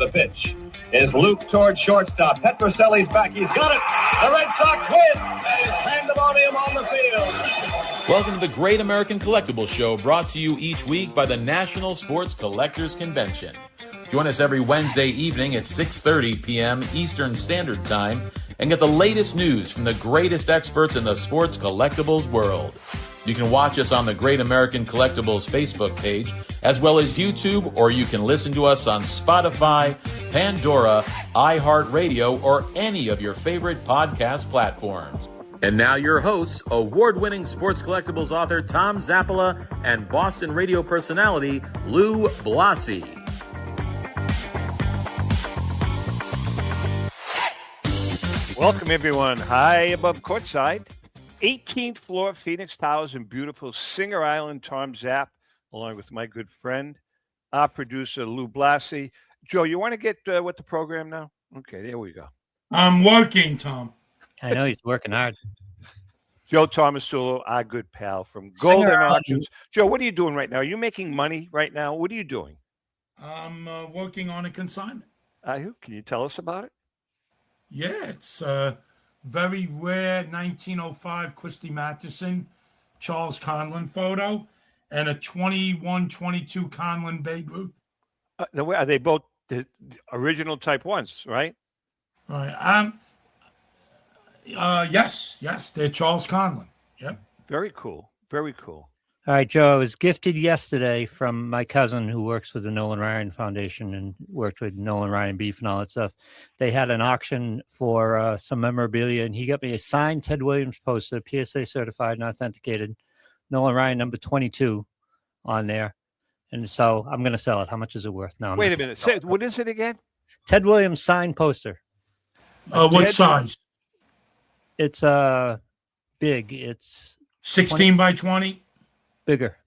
the pitch. Is Luke toward shortstop. Petroselli's back. He's got it. The Red Sox win. There's pandemonium on the field. Welcome to the Great American Collectibles Show, brought to you each week by the National Sports Collectors Convention. Join us every Wednesday evening at 6:30 p.m. Eastern Standard Time and get the latest news from the greatest experts in the sports collectibles world. You can watch us on the Great American Collectibles Facebook page, as well as YouTube, or you can listen to us on Spotify, Pandora, iHeartRadio, or any of your favorite podcast platforms. And now your hosts, award-winning sports collectibles author Tom Zappola and Boston radio personality Lou Blasi. Welcome, everyone. High above courtside, 18th floor, Phoenix Towers in beautiful Singer Island. Tom Zapp, along with my good friend, our producer, Lou Blasi. Joe, you want to get with the program now? Okay, there we go. I'm working, Tom. I know he's working hard. Joe Tomasulo, our good pal from Golden Auctions. Joe, what are you doing right now? Are you making money right now? What are you doing? I'm working on a consignment. Are you? Can you tell us about it? Yeah, it's a very rare 1905 Christy Matheson, Charles Conlon photo, and a 21-22 Conlon Babe Ruth. Are they both the original type ones, right? Right. Yes, they're Charles Conlon. Yep. Very cool. Very cool. All right, Joe, I was gifted yesterday from my cousin who works with the Nolan Ryan Foundation and worked with Nolan Ryan Beef and all that stuff. They had an auction for some memorabilia, and he got me a signed Ted Williams poster, PSA certified and authenticated, Nolan Ryan number 22 on there. And so I'm going to sell it. How much is it worth? No. Wait a minute. Say, what is it again? Ted Williams signed poster. What size? It's big. It's 16 by 20. Bigger.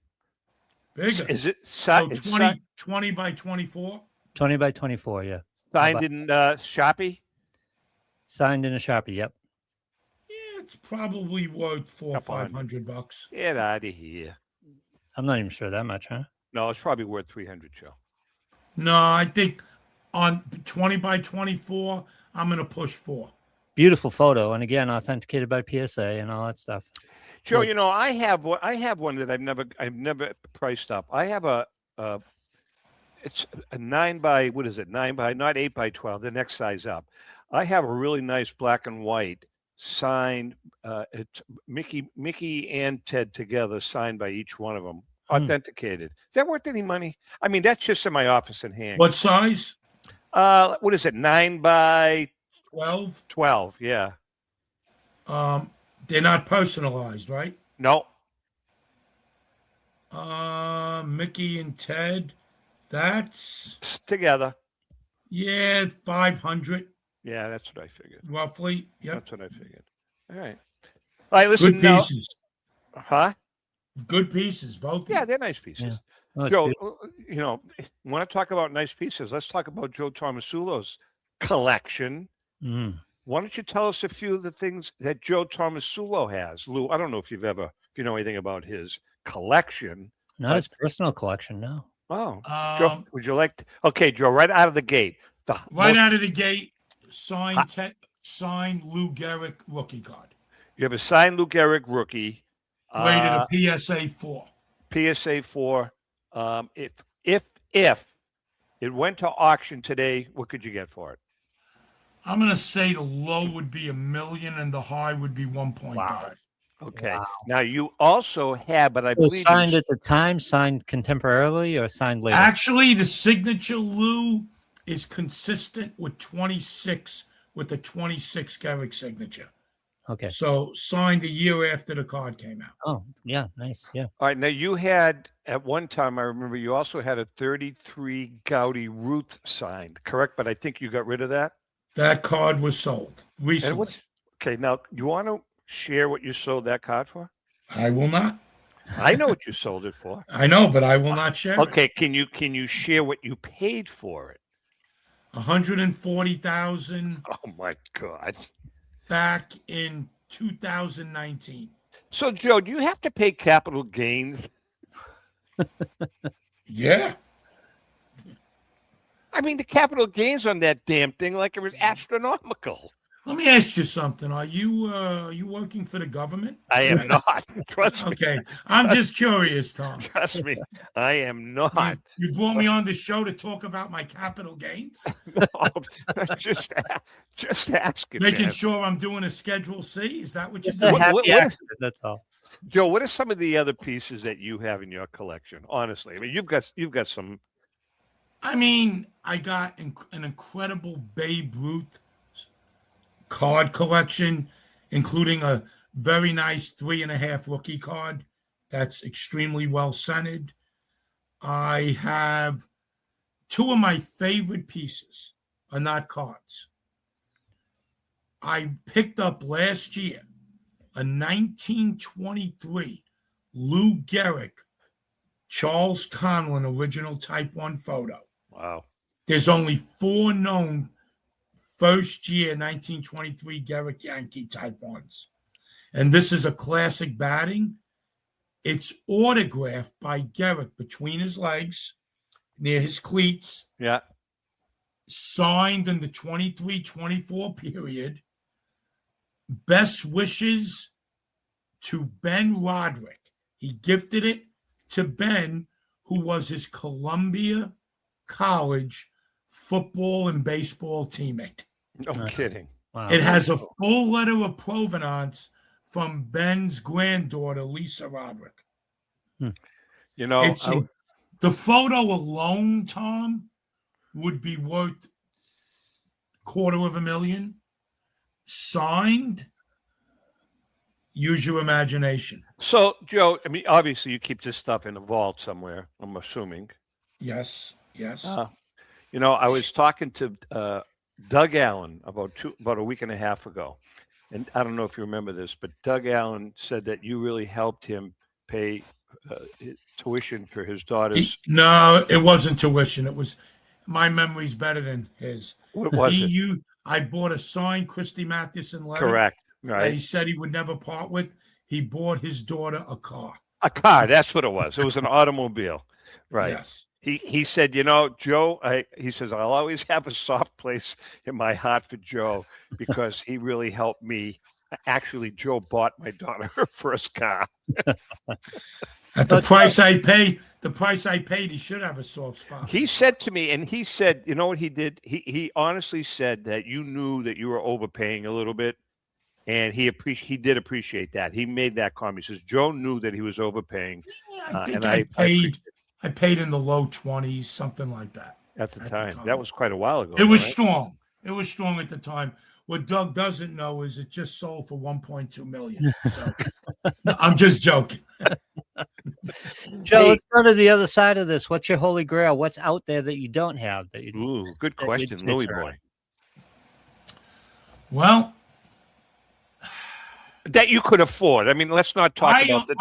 Is it so 20 by 24? 20 by 24, yeah. Signed in Sharpie? Signed in a Sharpie, yep. Yeah, it's probably worth $400-500. Get out of here. I'm not even sure that much, huh? No, it's probably worth $300, Joe. No, I think on 20 by 24, I'm going to push 4. Beautiful photo, and again, authenticated by PSA and all that stuff. Joe, you know, I have one that I've never priced up. I have it's a 9 by, what is it? 9 by, not 8 by 12, the next size up. I have a really nice black and white signed, it's Mickey and Ted together, signed by each one of them, authenticated. Is that worth any money? I mean, that's just in my office in hand. What size? What is it? 9 by 12? 12, yeah. They're not personalized, right? No. Mickey and Ted, that's together. Yeah, 500. Yeah, that's what I figured. Roughly. Yep. That's what I figured. All right. All right, listen. Good pieces. Huh? Good pieces, both. Yeah, they're nice pieces. Yeah. Oh, Joe, you know, want to talk about nice pieces? Let's talk about Joe Tomasulo's collection. Why don't you tell us a few of the things that Joe Tomasulo has? Lou, I don't know if you know anything about his collection. Not his personal collection, no. Oh, Joe, would you like to? Okay, Joe, right out of the gate. Out of the gate, signed Lou Gehrig rookie card. You have a signed Lou Gehrig rookie. Rated a PSA 4. PSA 4. If it went to auction today, what could you get for it? I'm going to say the low would be $1 million and the high would be 1.5. Wow. Okay. Wow. Now you also have, but I believe signed at the time, signed contemporarily, or signed later. Actually, the signature Lou is consistent with 26 with the 26 Gehrig signature. Okay. So signed a year after the card came out. Oh, yeah, nice. Yeah. All right. Now you had at one time, I remember you also had a 33 Gaudy Ruth signed, correct? But I think you got rid of that. That card was sold recently. Okay, now you want to share what you sold that card for? I will not. I know what you sold it for. I know, but I will not share. Okay, can you share what you paid for it? $140,000. Oh my God! Back in 2019. So, Joe, do you have to pay capital gains? Yeah. I mean, the capital gains on that damn thing, like it was astronomical. Let me ask you something. Are you working for the government? I am not. Trust me. Okay. I'm just curious, Tom. Trust me. I am not. You brought me on the show to talk about my capital gains? just asking. Making man. sure I'm doing a Schedule C? Is that what you're Just a doing? happy what- accident, that's all. Joe, what are some of the other pieces that you have in your collection? Honestly, I mean, you've got some. I mean, I got an incredible Babe Ruth card collection, including a very nice 3.5 rookie card that's extremely well scented. I have two of my favorite pieces are not cards. I picked up last year a 1923 Lou Gehrig Charles Conlon original Type 1 photo. Wow. There's only 4 known first year 1923 Gehrig Yankee Type 1s. And this is a classic batting. It's autographed by Gehrig between his legs, near his cleats, Yeah. signed in the 23-24 period. Best wishes to Ben Roderick. He gifted it to Ben, who was his Columbia College football and baseball teammate. No kidding. Wow. It has a full letter of provenance from Ben's granddaughter, Lisa Roderick. You know, It's the photo alone, Tom, would be worth $250,000. Signed, use your imagination. so Joe, I mean, obviously you keep this stuff in a vault somewhere, I'm assuming. Yes. You know, I was talking to Doug Allen about a week and a half ago, and I don't know if you remember this, but Doug Allen said that you really helped him pay tuition for his daughter's. No, it wasn't tuition. It was, my memory's better than his. What was it? I bought a signed Christy Mathewson letter Correct. that Right. he said he would never part with. He bought his daughter a car. A car. That's what it was. It was an automobile. Right. Yes. He said, you know, Joe, he says, I'll always have a soft place in my heart for Joe because he really helped me. Actually, Joe bought my daughter her first car. At the price I paid, he should have a soft spot. He said to me, and he said, you know what he did? He honestly said that you knew that you were overpaying a little bit, and he did appreciate that. He made that comment. He says Joe knew that he was overpaying. I think and I paid in the low 20s, something like that. at the time. That was quite a while ago. It was right? strong. It was strong at the time. What Doug doesn't know is it just sold for $1.2 million. So no, I'm just joking. Joe, let's go to the other side of this. What's your holy grail? What's out there that you don't have? That you Ooh, good that question, you'd chase Louis around? boy. Well, That you could afford. I mean, let's not talk about the.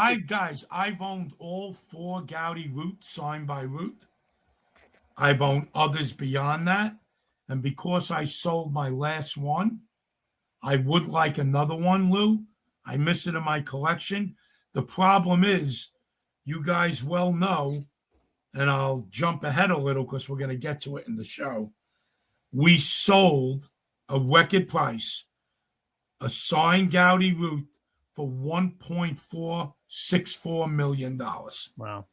I've owned all 4 Gowdy Root signed by Root. I've owned others beyond that. And because I sold my last one, I would like another one, Lou. I miss it in my collection. The problem is, you guys well know, and I'll jump ahead a little because we're going to get to it in the show. We sold a record price, a signed Gowdy Root for $1.464 million. Wow.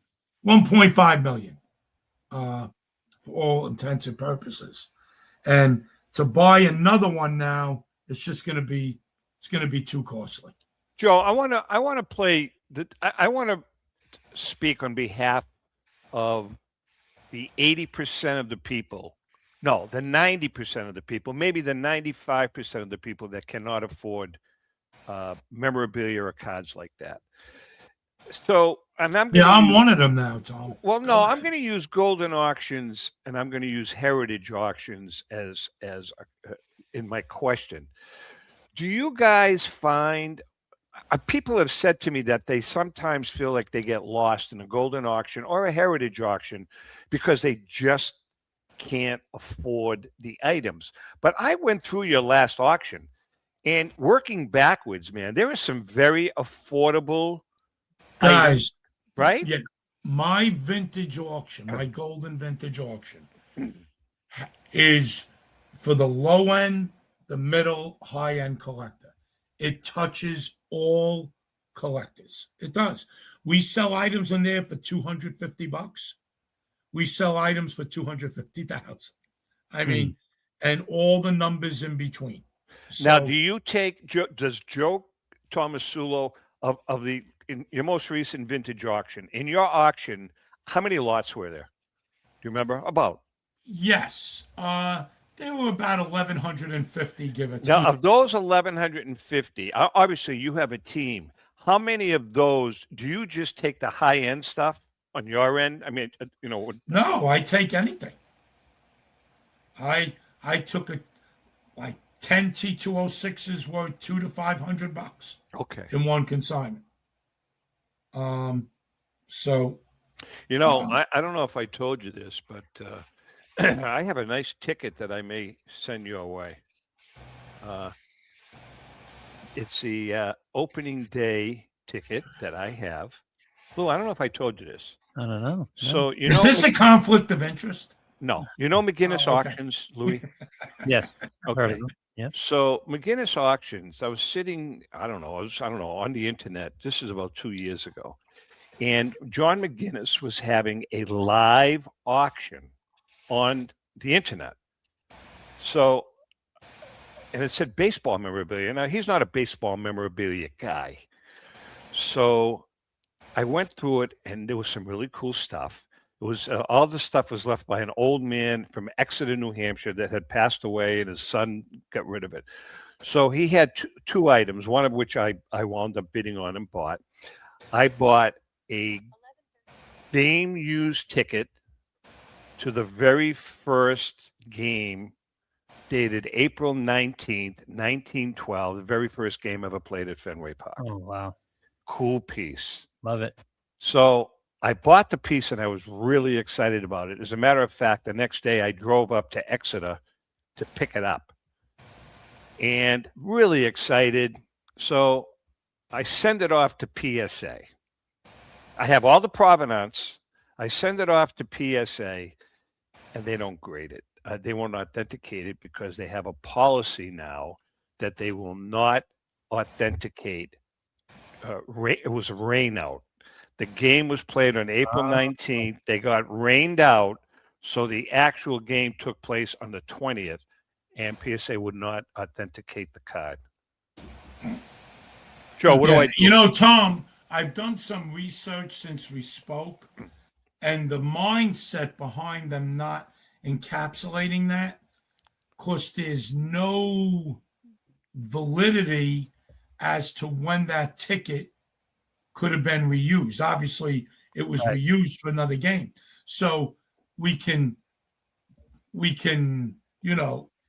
$1.5 million for all intents and purposes. And to buy another one now, it's going to be too costly. Joe, I want to play. I want to speak on behalf of the 80% of the people. No, the 90% of the people, maybe the 95% of the people that cannot afford memorabilia or cards like that. So, and I'm one of them now, Tom. Well, no, I'm going to use golden auctions and I'm going to use heritage auctions as in my question. Do you guys find people have said to me that they sometimes feel like they get lost in a golden auction or a heritage auction because they just can't afford the items? But I went through your last auction and working backwards, man, there are some very affordable Guys, items, right? Yeah, my vintage auction, my golden vintage auction, is for the low end, the middle, high end collector. It touches all collectors. It does. We sell items in there for $250. We sell items for 250,000. I mean, and all the numbers in between. Now, So do you take does Joe Tomasulo of the in your most recent vintage auction, in your auction, how many lots were there? Do you remember? About. yes, they were about 1,150, give or take. Now, of those 1,150, obviously you have a team. How many of those do you just take the high end stuff on your end? I mean, No, I take anything. I took like 10 T206s worth $200 to $500 okay. in one consignment. So I don't know if I told you this, but I have a nice ticket that I may send your way. It's the opening day ticket that I have. Lou, I don't know if I told you this. I don't know. So is this a conflict of interest? No, McGinnis Oh, okay. Auctions, Louis. Yes. Heard Okay. of them. Yeah. So McGinnis Auctions, I was sitting, I don't know, on the internet. This is about 2 years ago. And John McGinnis was having a live auction on the internet. So, and it said baseball memorabilia. Now, he's not a baseball memorabilia guy. So I went through it, and there was some really cool stuff. It was all the stuff was left by an old man from Exeter, New Hampshire, that had passed away, and his son got rid of it. So he had two items, one of which I wound up bidding on and bought. I bought a game used ticket to the very first game, dated April 19th, 1912, the very first game ever played at Fenway Park. Oh, wow. Cool piece. Love it. So I bought the piece and I was really excited about it. As a matter of fact, the next day I drove up to Exeter to pick it up and really excited. So I send it off to PSA. I have all the provenance. I send it off to PSA and they don't grade it. They won't authenticate it because they have a policy now that they will not authenticate. It was rain out. The game was played on April 19th. They got rained out, so the actual game took place on the 20th, and PSA would not authenticate the card. Joe, what do I do? Tom, I've done some research since we spoke, and the mindset behind them not encapsulating that, because there's no validity as to when that ticket could have been reused. Obviously, it was reused for another game. So we can,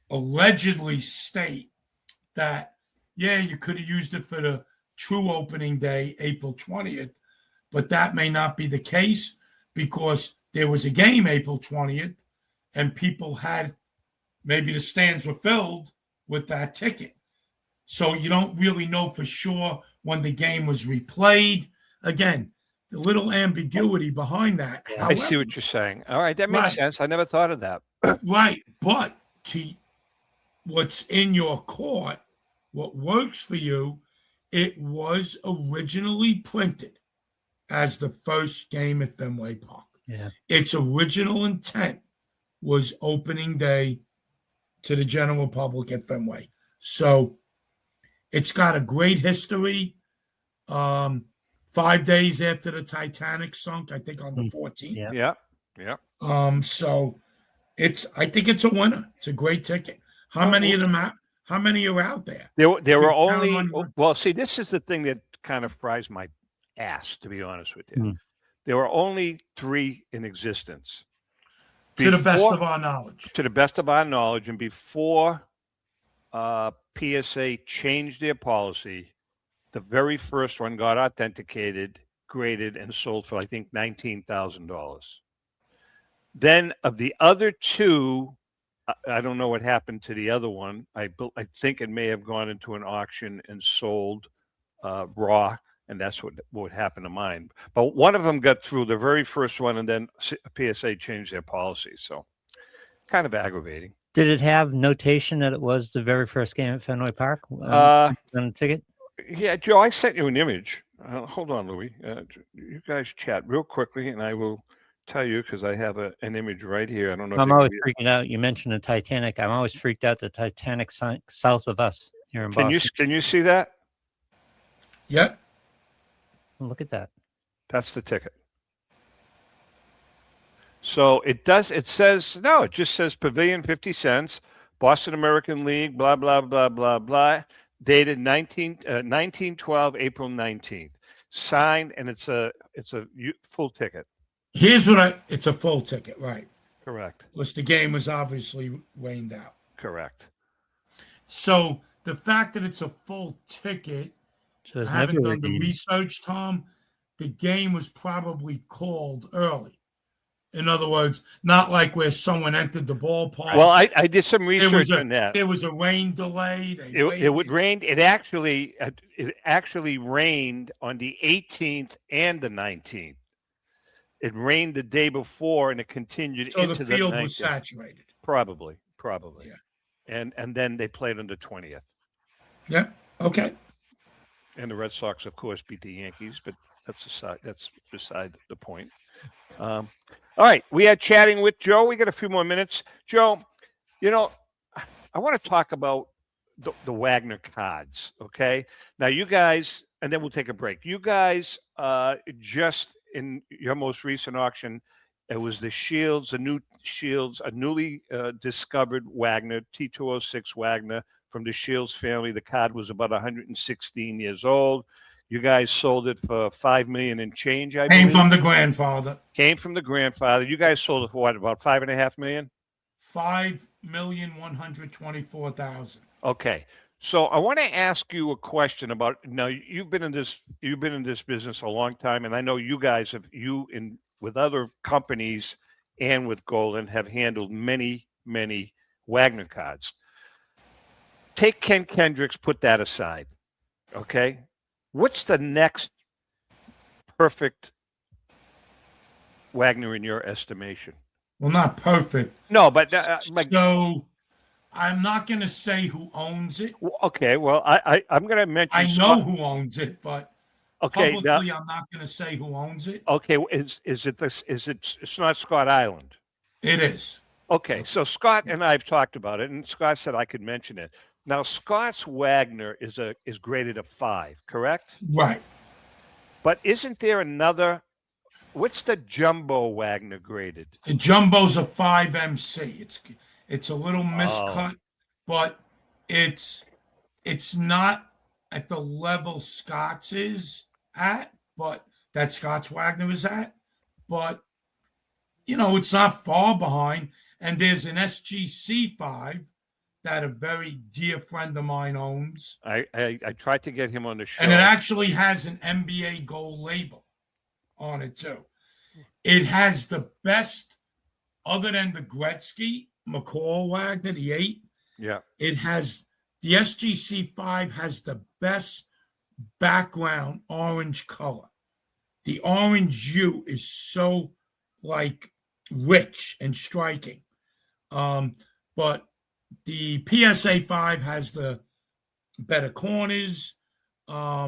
allegedly state that, yeah, you could have used it for the true opening day, April 20th, but that may not be the case because there was a game April 20th and people had, maybe the stands were filled with that ticket. So you don't really know for sure when the game was replayed. Again, the little ambiguity behind that. Yeah, I see what you're saying. All right, that makes sense. I never thought of that. Right, but to what's in your court, what works for you, it was originally printed as the first game at Fenway Park. Yeah. Its original intent was opening day to the general public at Fenway. So it's got a great history. 5 days after the Titanic sunk, I think on the 14th. Yeah. So I think it's a winner. It's a great ticket. How many are out there? There were only, well, see, this is the thing that kind of fries my ass, to be honest with you. There were only 3 in existence. To the best of our knowledge. To the best of our knowledge. And before PSA changed their policy, the very first one got authenticated, graded, and sold for, I think, $19,000. Then of the other 2, I don't know what happened to the other one. I think it may have gone into an auction and sold raw, and that's what happened to mine. But one of them got through, the very first one, and then PSA changed their policy. So kind of aggravating. Did it have notation that it was the very first game at Fenway Park on the ticket? Yeah, Joe, I sent you an image. Hold on, Louis. You guys chat real quickly, and I will tell you because I have an image right here. I don't know. I'm always freaking out. You mentioned the Titanic. I'm always freaked out. The Titanic south of us here in Boston. Can you see that? Yep. Look at that. That's the ticket. So it says, no, it just says Pavilion 50 cents, Boston American League, blah, blah, blah, blah, blah, dated 1912, April 19th. Signed, and it's a full ticket. It's a full ticket, right? Correct. Because the game was obviously rained out. Correct. So the fact that it's a full ticket, So I haven't done the research, Tom. The game was probably called early. In other words, not like where someone entered the ballpark. Well, I did some research on that. There was a rain delay. It would rain. It actually rained on the 18th and the 19th. It rained the day before, and it continued so into the field the 19th. Was saturated. Probably. Yeah. And then they played on the 20th. Yeah. Okay. And the Red Sox, of course, beat the Yankees, but that's beside the point. All right, we are chatting with Joe. We got a few more minutes. Joe, I want to talk about the Wagner cards, okay? Now, you guys, and then we'll take a break. You guys, just in your most recent auction, it was the Shields, a newly discovered Wagner, T206 Wagner from the Shields family. The card was about 116 years old. You guys sold it for $5 million and change. I believe. Came from the grandfather. Came from the grandfather. You guys sold it for what? About $5.5 million. $5,124,000. Okay, so I want to ask you a question about. Now you've been in this business a long time, and I know you guys with other companies and with Golden have handled many Wagner cards. Take Ken Kendricks, put that aside. Okay. What's the next perfect Wagner in your estimation? Well, not perfect. No, but so I'm not going to say who owns it. Okay, well, I'm going to mention. I know who owns it, but publicly, now, I'm not going to say who owns it. Okay, is it this? It's not Scott Island. It is. Okay, so Scott and I have talked about it, and Scott said I could mention it. Now, Scott's Wagner is graded a 5, correct? Right. But isn't there another? What's the jumbo Wagner graded? The jumbo's a 5 MC. It's a little miscut, but it's not at the level Scott's is at, but that Scott's Wagner is at. But it's not far behind. And there's an SGC 5 that a very dear friend of mine owns. I tried to get him on the show. And it actually has an NBA gold label on it, too. It has the best, other than the Gretzky, McCall Wagner, the 8. Yeah. It has, the SGC 5 has the best background orange color. The orange hue is so, rich and striking. But the PSA 5 has the better corners. I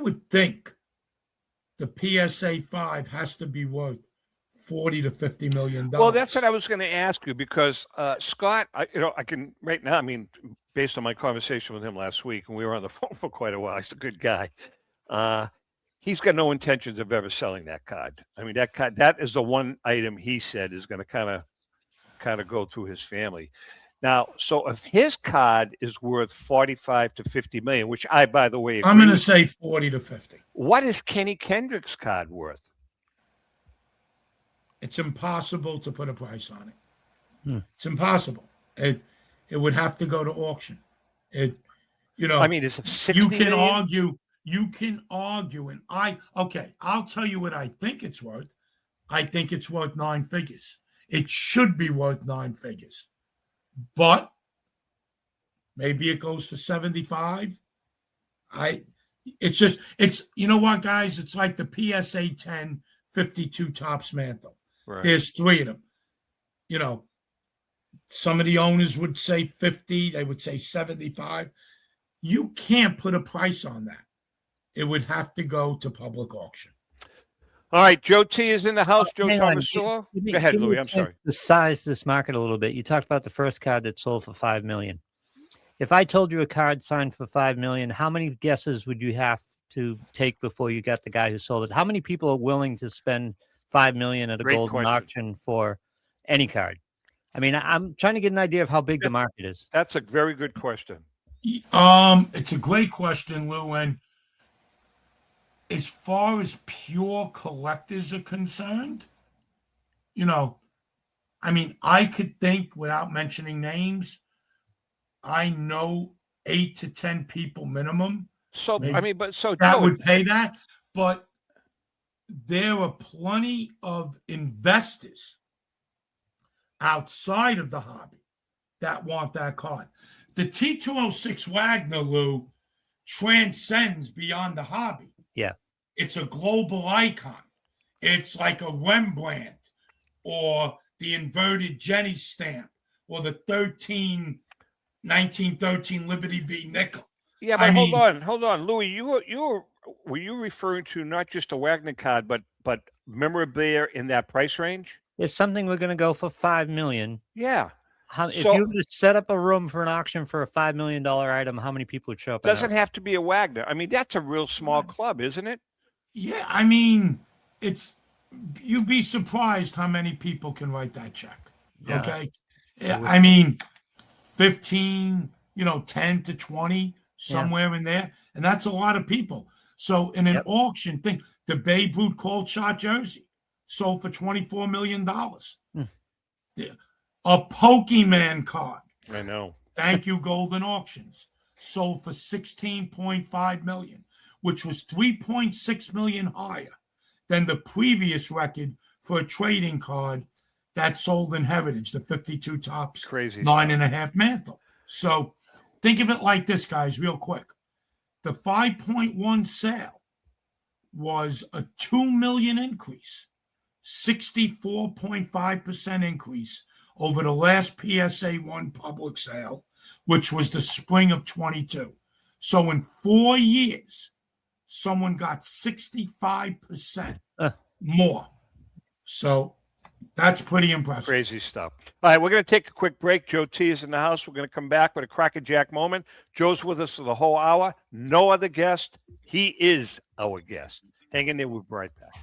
would think the PSA 5 has to be worth $40 to $50 million. Well, that's what I was going to ask you because Scott, I can right now. Based on my conversation with him last week, and we were on the phone for quite a while. He's a good guy. He's got no intentions of ever selling that card. That card, that is the one item he said is going to kind of go through his family. Now, so if his card is worth $45 to $50 million, which I, by the way, I'm going to say 40 to 50. What is Kenny Kendrick's card worth? It's impossible to put a price on it. It's impossible. It would have to go to auction. It's it 60 you can million? argue. You can argue, and I'll tell you what I think it's worth. I think it's worth 9 figures. It should be worth 9 figures. But maybe it goes for 75. It's you know what, guys? It's like the PSA 10 52 Topps mantle. Right. There's 3 of them. You know, some of the owners would say 50, they would say 75. You can't put a price on that. It would have to go to public auction. All right, Joe T is in the house. Joe Hang on. Tomasulo. Give me- Go ahead, give me Louis. a I'm chance sorry. to size this market a little bit. You talked about the first card that sold for $5 million. If I told you a card signed for $5 million, how many guesses would you have to take before you got the guy who sold it? How many people are willing to spend $5 million at a Great golden question. auction for any card? I mean, I'm trying to get an idea of how big the market is. That's a very good question. It's a great question, Lou. And as far as pure collectors are concerned, you know, I mean, I could think without mentioning names, I know 8 to 10 people minimum So Maybe I mean, but so that Joe, would pay that. But there are plenty of investors outside of the hobby that want that card. The T206 Wagner, Lou, transcends beyond the hobby. Yeah. It's a global icon. It's like a Rembrandt or the inverted Jenny stamp or the 1913 Liberty v. Nickel. yeah, but hold on, Louis. Were you referring to not just a Wagner card, but memorabilia in that price range? If something we're going to go for $5 million, Yeah. if So- you were to set up a room for an auction for a $5 million item, how many people would show up? Doesn't have to be a Wagner. I mean, that's a real small club, isn't it? Yeah, I mean, you'd be surprised how many people can write that check. Yeah. Okay. Yeah, I mean, 15, 10 to 20, somewhere in there. And that's a lot of people. So in an auction thing, the Babe Ruth cold shot jersey sold for $24 million. A Pokemon card. I know. Thank you, Golden Auctions. Sold for $16.5 million, which was $3.6 million higher than the previous record for a trading card that sold in Heritage, the 52 tops, Crazy 9.5 mantle. So think of it like this, guys, real quick. The 5.1 sale was a $2 million increase, 64.5% increase over the last PSA 1 public sale, which was the spring of 22. So in 4 years, someone got 65% more. So that's pretty impressive. Crazy stuff. All right, we're going to take a quick break. Joe T is in the house. We're going to come back with a crackerjack moment. Joe's with us for the whole hour. No other guest. He is our guest. Hang in there. We'll be right back.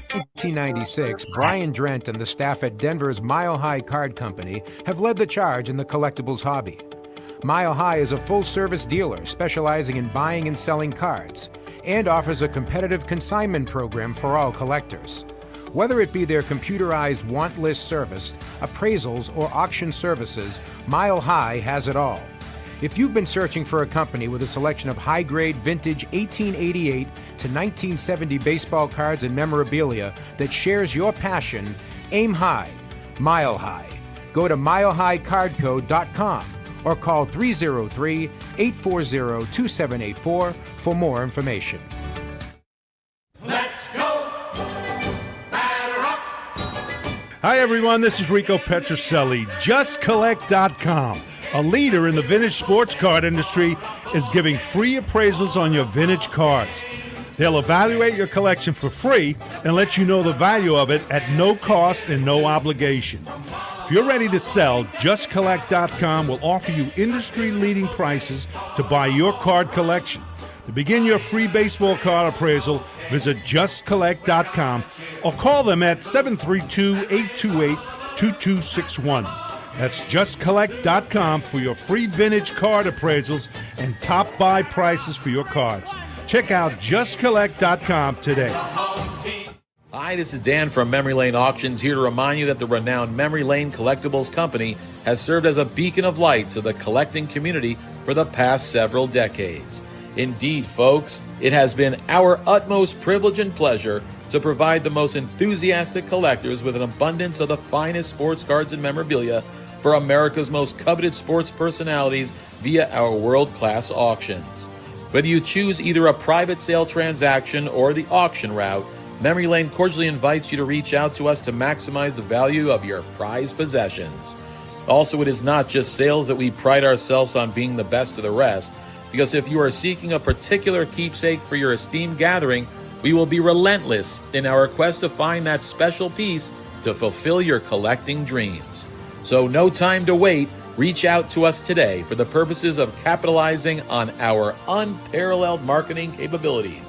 1996, Brian Drent and the staff at Denver's Mile High Card Company have led the charge in the collectibles hobby. Mile High is a full-service dealer specializing in buying and selling cards and offers a competitive consignment program for all collectors. Whether it be their computerized want list service, appraisals, or auction services, Mile High has it all. If you've been searching for a company with a selection of high-grade vintage 1888 to 1970 baseball cards and memorabilia that shares your passion, aim high, Mile High. Go to milehighcardco.com or call 303-840-2784 for more information. Let's go! Batter up! Hi, everyone. This is Rico Petrocelli. JustCollect.com, a leader in the vintage sports card industry, is giving free appraisals on your vintage cards. They'll evaluate your collection for free and let you know the value of it at no cost and no obligation. If you're ready to sell, JustCollect.com will offer you industry-leading prices to buy your card collection. To begin your free baseball card appraisal, visit JustCollect.com or call them at 732-828-2261. That's JustCollect.com for your free vintage card appraisals and top buy prices for your cards. Check out JustCollect.com today. Hi, this is Dan from Memory Lane Auctions, here to remind you that the renowned Memory Lane Collectibles Company has served as a beacon of light to the collecting community for the past several decades. Indeed, folks, it has been our utmost privilege and pleasure to provide the most enthusiastic collectors with an abundance of the finest sports cards and memorabilia for America's most coveted sports personalities via our world-class auctions. Whether you choose either a private sale transaction or the auction route, Memory Lane cordially invites you to reach out to us to maximize the value of your prized possessions. Also, it is not just sales that we pride ourselves on being the best of the rest, because if you are seeking a particular keepsake for your esteemed gathering, we will be relentless in our quest to find that special piece to fulfill your collecting dreams. So no time to wait. Reach out to us today for the purposes of capitalizing on our unparalleled marketing capabilities.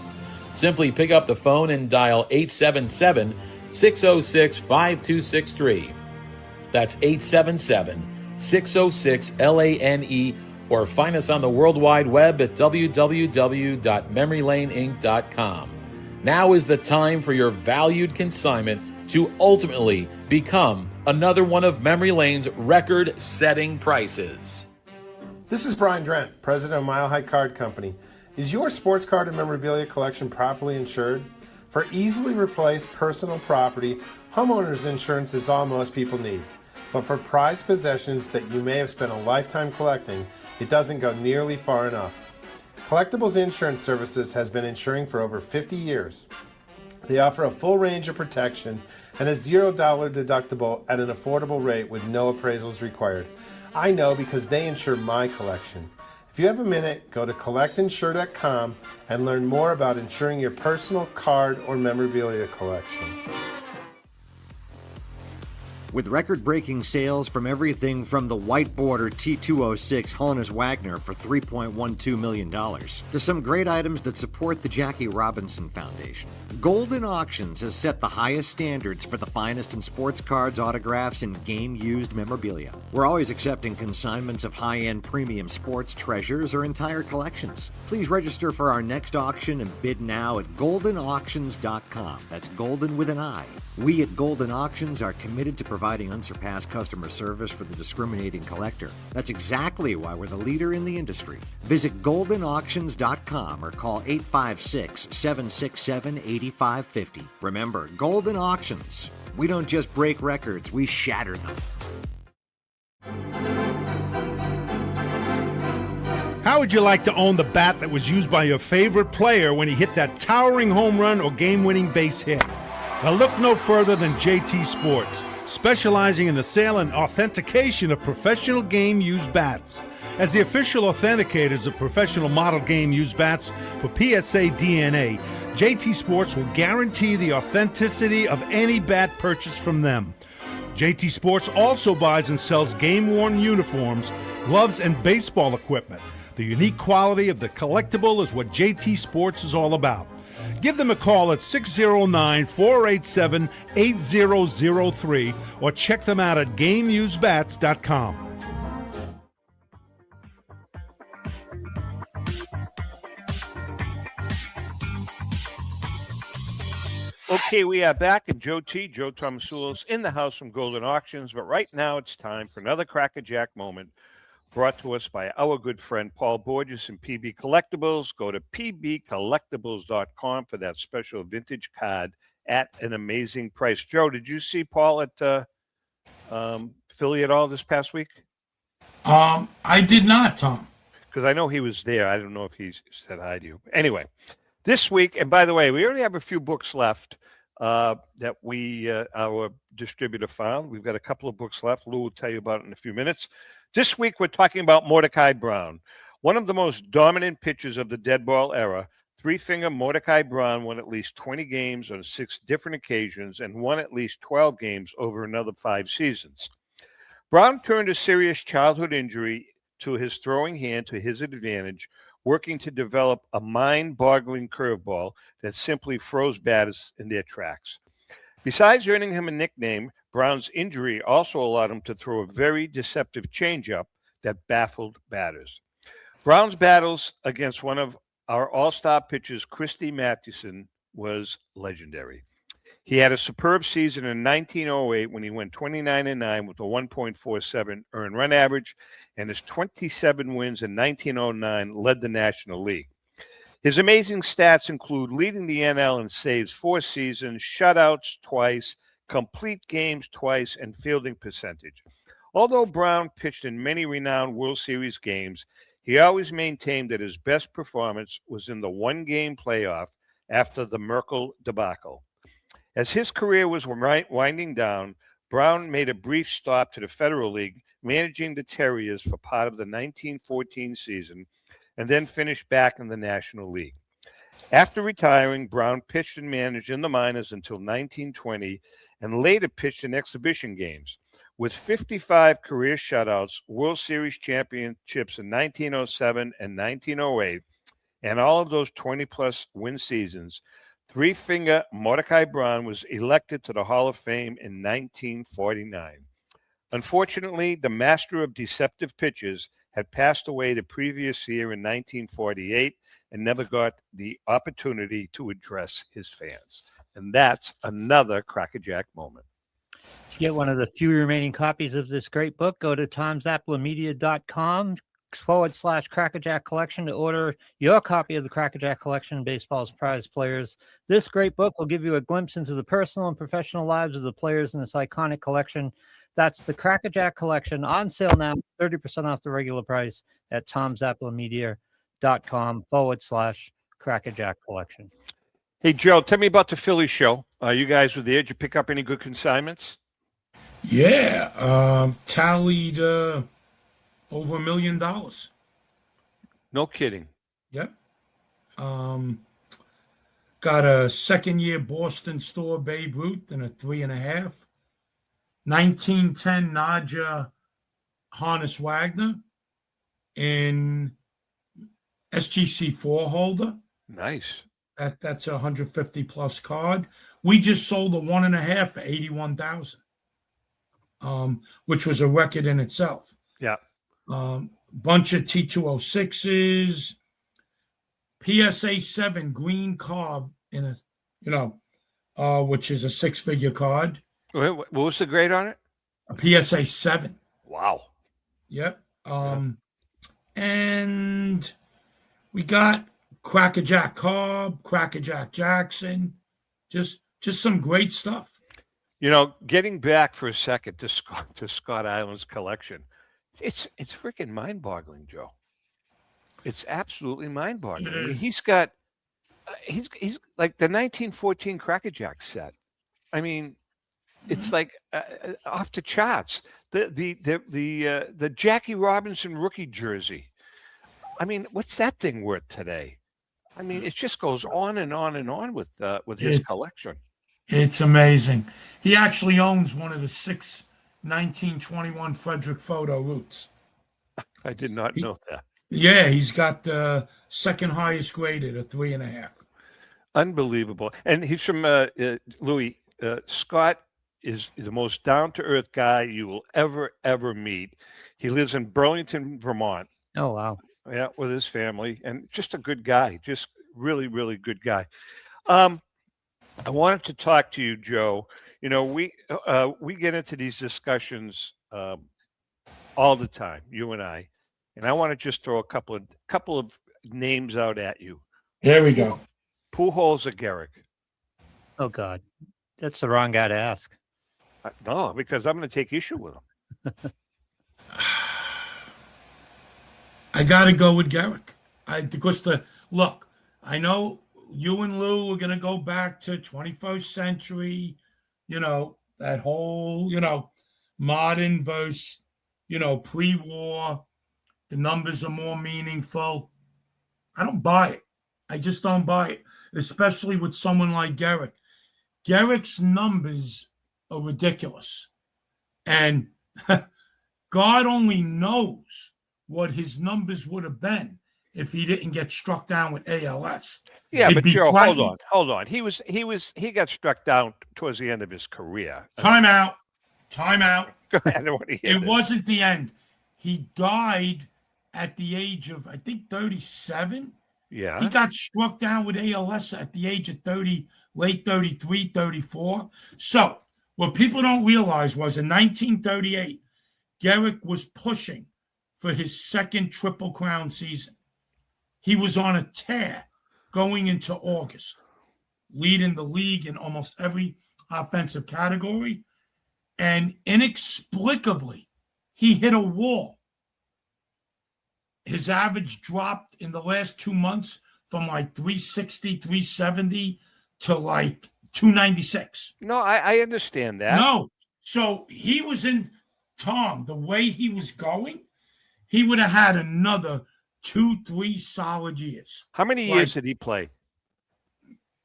Simply pick up the phone and dial 877-606-5263. That's 877-606-LANE, or find us on the World Wide Web at www.memorylaneinc.com. Now is the time for your valued consignment to ultimately become another one of Memory Lane's record-setting prices. This is Brian Drent, president of Mile High Card Company. Is your sports card and memorabilia collection properly insured? For easily replaced personal property, homeowners insurance is all most people need. But for prized possessions that you may have spent a lifetime collecting, it doesn't go nearly far enough. Collectibles Insurance Services has been insuring for over 50 years. They offer a full range of protection and a $0 deductible at an affordable rate with no appraisals required. I know because they insure my collection. If you have a minute, go to collectinsure.com and learn more about insuring your personal card or memorabilia collection. With record-breaking sales from everything from the white border T206 Honus Wagner for $3.12 million to some great items that support the Jackie Robinson Foundation, Golden Auctions has set the highest standards for the finest in sports cards, autographs, and game-used memorabilia. We're always accepting consignments of high-end premium sports treasures or entire collections. Please register for our next auction and bid now at goldenauctions.com. That's golden with an I. We at Golden Auctions are committed to providing unsurpassed customer service for the discriminating collector. That's exactly why we're the leader in the industry. Visit goldenauctions.com or call 856-767-8550. Remember, Golden Auctions. We don't just break records, we shatter them. How would you like to own the bat that was used by your favorite player when he hit that towering home run or game-winning base hit? Now look no further than JT Sports, specializing in the sale and authentication of professional game-used bats. As the official authenticators of professional model game-used bats for PSA DNA, JT Sports will guarantee the authenticity of any bat purchased from them. JT Sports also buys and sells game-worn uniforms, gloves, and baseball equipment. The unique quality of the collectible is what JT Sports is all about. Give them a call at 609-487-8003 or check them out at GameUseBats.com. Okay, we are back, and Joe Tomasulo's in the house from Golden Auctions, but right now it's time for another Crackerjack moment brought to us by our good friend Paul Borges and PB Collectibles. Go to pbcollectibles.com for that special vintage card at an amazing price. Joe, did you see Paul at Philly at all this past week? I did not, Tom. Because I know he was there. I don't know if he said hi to you. Anyway, this week, and by the way, we already have a few books left that our distributor found. We've got a couple of books left. Lou will tell you about it in a few minutes. This week, we're talking about Mordecai Brown, one of the most dominant pitchers of the dead ball era. Three-finger Mordecai Brown won at least 20 games on 6 different occasions and won at least 12 games over another 5 seasons. Brown turned a serious childhood injury to his throwing hand to his advantage, working to develop a mind-boggling curveball that simply froze batters in their tracks. Besides earning him a nickname, Brown's injury also allowed him to throw a very deceptive changeup that baffled batters. Brown's battles against one of our all-star pitchers, Christy Mathewson, was legendary. He had a superb season in 1908 when he went 29-9 with a 1.47 earned run average, and his 27 wins in 1909 led the National League. His amazing stats include leading the NL in saves 4 seasons, shutouts twice, complete games twice, and fielding percentage. Although Brown pitched in many renowned World Series games, He always maintained that his best performance was in the one-game playoff after the Merkel debacle. As his career was winding down, Brown made a brief stop to the Federal League, managing the Terriers for part of the 1914 season, and then finished back in the National League. After retiring, Brown pitched and managed in the minors until 1920 and later pitched in exhibition games. With 55 career shutouts, World Series championships in 1907 and 1908, and all of those 20-plus win seasons, three-finger Mordecai Brown was elected to the Hall of Fame in 1949. Unfortunately, the master of deceptive pitches had passed away the previous year in 1948 and never got the opportunity to address his fans. And that's another crackerjack moment. To get one of the few remaining copies of this great book, go to tomzaplamedia.com/Crackerjack Collection to order your copy of the Crackerjack Collection, baseball's prize players. This great book will give you a glimpse into the personal and professional lives of the players in this iconic collection. That's the Crackerjack Collection, on sale now, 30% off the regular price at tomzaplamedia.com/Crackerjack Collection. Hey, Joe, tell me about the Philly show. You guys were there. Did you pick up any good consignments? Yeah, tallied over $1 million. No kidding. Yep. Got a second-year Boston store Babe Ruth and a 3.5. 1910 Nadja Honus Wagner in SGC 4 holder. Nice. That's a 150 plus card. We just sold a 1.5 for $81,000, which was a record in itself. Yeah. Bunch of T206s, PSA 7 green card in a, which is a 6-figure card. What was the grade on it? A PSA 7. Wow. Yep. And we got Crackerjack Cobb, Crackerjack Jackson, just some great stuff. Getting back for a second to Scott Island's collection, it's freaking mind-boggling, Joe. It's absolutely mind-boggling. I mean, he's got he's like the 1914 Crackerjack set. I mean, it's like off the charts. The Jackie Robinson rookie jersey. I mean, what's that thing worth today? I mean, it just goes on and on and on with his collection. It's amazing. He actually owns one of the 6 1921 Frederick photo roots. I did not know that. Yeah, he's got the second highest graded, a 3.5. Unbelievable. And he's from Louis. Scott is the most down-to-earth guy you will ever meet. He lives in Burlington, Vermont. Oh, wow. Yeah, with his family, and just a good guy, just really, really good guy. I wanted to talk to you, Joe. We get into these discussions all the time, you and I want to just throw a couple of names out at you. There we go. Pujols or Gehrig? Oh, God. That's the wrong guy to ask. No, because I'm going to take issue with him. I got to go with Gehrig. Because look, I know you and Lou are going to go back to 21st century, that whole, modern versus, pre-war. The numbers are more meaningful. I don't buy it. I just don't buy it, especially with someone like Gehrig. Gehrig's numbers are ridiculous. And God only knows what his numbers would have been if he didn't get struck down with ALS. Yeah, but Joe, hold on. He got struck down towards the end of his career. Time out. Go ahead. It wasn't the end. He died at the age of, I think, 37. Yeah. He got struck down with ALS at the age of 30, late 33, 34. So what people don't realize was in 1938, Gehrig was pushing for his second Triple Crown season. He was on a tear going into August, leading the league in almost every offensive category. And inexplicably, he hit a wall. his average dropped in the last 2 months from like 360, 370 to like 296. No, I understand that. No. So he was in, Tom, the way he was going, he would have had another 2-3 solid years. How many years did he play?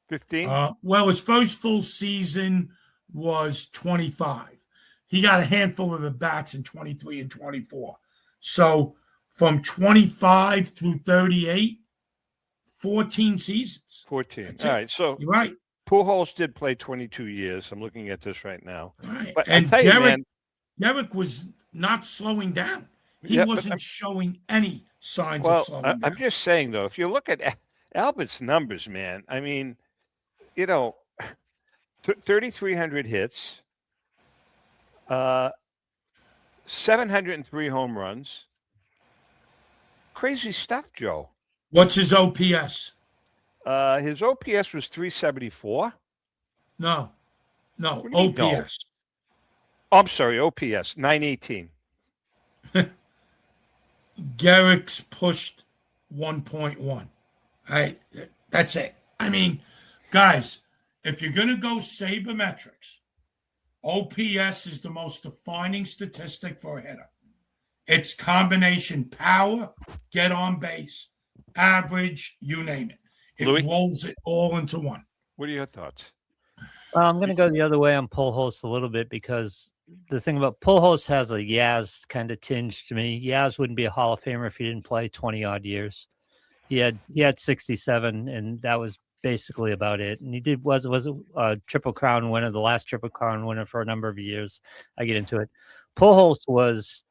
15? Well, his first full season was 25. He got a handful of at-bats in 23 and 24. So from 25 through 38, 14 seasons. 14. That's All it. right. So You're right. Pujols did play 22 years. I'm looking at this right now. Right. But And I tell you, man, Derek was not slowing down. He Yeah, but wasn't showing any signs well, of slowing down. I'm just saying, though, if you look at Albert's numbers, man, I mean, 3,300 hits, 703 home runs. Crazy stuff, Joe. What's his OPS? His OPS was 374. No, What do you mean, no? OPS. Oh, I'm sorry, OPS 918. Garrick's pushed 1.1. Right? That's it. I mean, guys, if you're going to go sabermetrics, OPS is the most defining statistic for a hitter. It's combination power, get on base, average, you name it. It Louis? rolls it all into one. What are your thoughts? I'm going to go the other way on Pujols a little bit because the thing about Pujols has a Yaz kind of tinge to me. Yaz wouldn't be a Hall of Famer if he didn't play 20 odd years. He had 67, and that was basically about it. And he was a Triple Crown winner, the last Triple Crown winner for a number of years. I get into it. Pujols was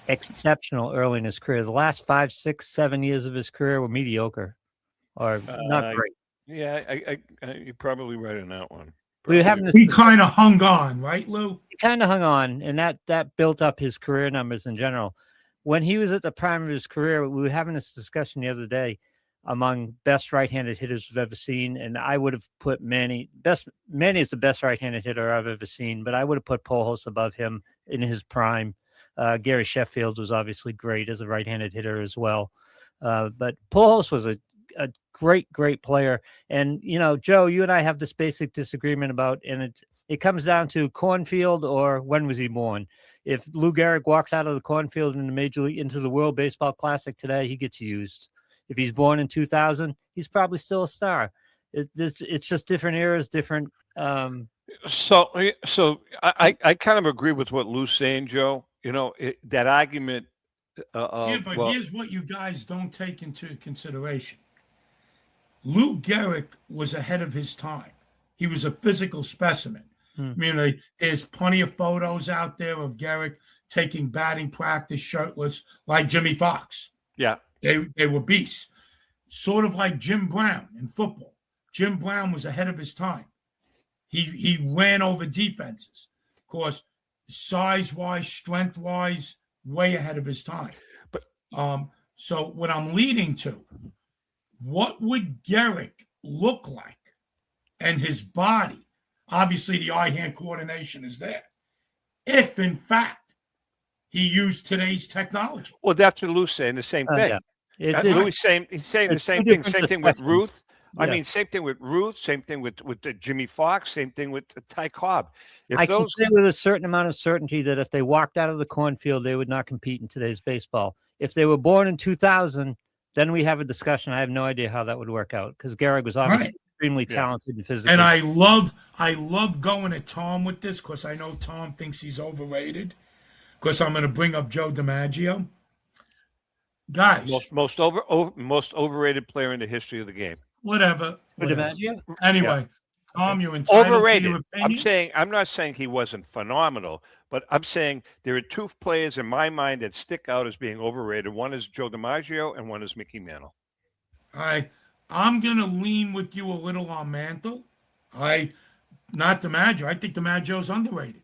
exceptional early in his career. The last 5, 6, 7 years of his career were mediocre or not great. Yeah, you're probably right on that one. We were having this. He kind of hung on, right, Lou? He kind of hung on, and that built up his career numbers in general. When he was at the prime of his career, we were having this discussion the other day among best right-handed hitters we've ever seen, and I would have put Manny is the best right-handed hitter I've ever seen, but I would have put Pujols above him in his prime. Gary Sheffield was obviously great as a right-handed hitter as well, but Pujols was a great player. And Joe, you and I have this basic disagreement about, and it comes down to cornfield or when was he born. If Lou Gehrig walks out of the cornfield in the major league into the World Baseball Classic today, he gets used. If he's born in 2000, he's probably still a star. It's just different eras, different. So I kind of agree with what Lou's saying, Joe. That argument. Here's what you guys don't take into consideration. Lou Gehrig was ahead of his time. He was a physical specimen. I mean, there's plenty of photos out there of Gehrig taking batting practice shirtless, like Jimmy Fox. Yeah. They were beasts. Sort of like Jim Brown in football. Jim Brown was ahead of his time. He ran over defenses. Of course, size-wise, strength-wise, way ahead of his time. But so what I'm leading to, what would Gehrig look like and his body? Obviously, the eye-hand coordination is there. If, in fact, he used today's technology. Well, that's what Lou's saying, the same thing. Yeah. Lou's saying he's saying the same thing. Same thing with Ruth. Yeah. I mean, same thing with Ruth. Same thing with Jimmy Fox. Same thing with Ty Cobb. I can say with a certain amount of certainty that if they walked out of the cornfield, they would not compete in today's baseball. If they were born in 2000, then we have a discussion. I have no idea how that would work out because Gehrig was obviously extremely talented and physical. And I love going at Tom with this because I know Tom thinks he's overrated. Because I'm going to bring up Joe DiMaggio. Guys, most overrated player in the history of the game. Whatever. DiMaggio? Anyway, Tom, you're entitled Overrated. to your opinion. I'm not saying he wasn't phenomenal, but I'm saying there are two players in my mind that stick out as being overrated. One is Joe DiMaggio and one is Mickey Mantle. I'm going to lean with you a little on Mantle. Not DiMaggio. I think DiMaggio's underrated.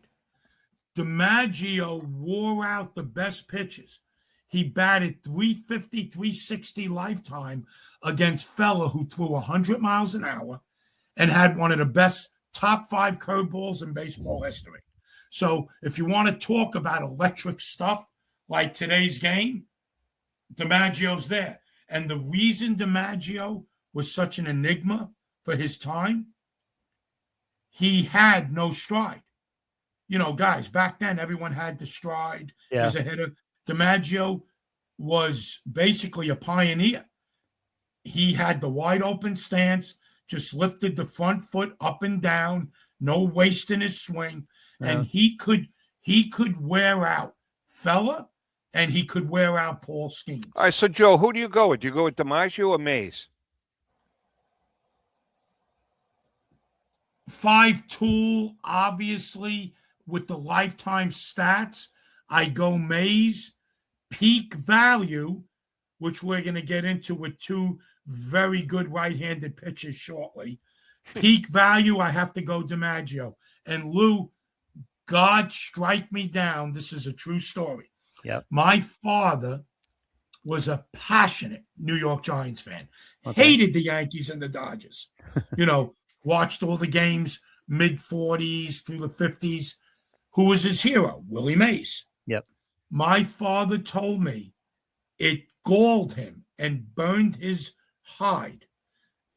DiMaggio wore out the best pitches. He batted 350, 360 lifetime against fella who threw 100 miles an hour and had one of the best top 5 curveballs in baseball history. So if you want to talk about electric stuff like today's game, DiMaggio's there. And the reason DiMaggio was such an enigma for his time, he had no stride. You know, guys, back then everyone had the stride as a hitter. DiMaggio was basically a pioneer. He had the wide open stance, just lifted the front foot up and down, no waste in his swing, and he could wear out Fella, and he could wear out Paul Skeens. All right, so Joe, who do you go with? Do you go with DiMaggio or Mays? 5 tool, obviously, with the lifetime stats, I go Mays. Peak value, which we're going to get into with two very good right-handed pitchers shortly. Peak value, I have to go DiMaggio. And Lou, God strike me down. This is a true story. Yep. My father was a passionate New York Giants fan. Hated the Yankees and the Dodgers. You know, watched all the games, mid-40s through the 50s. Who was his hero? Willie Mays. Yep. My father told me it galled him and burned his hide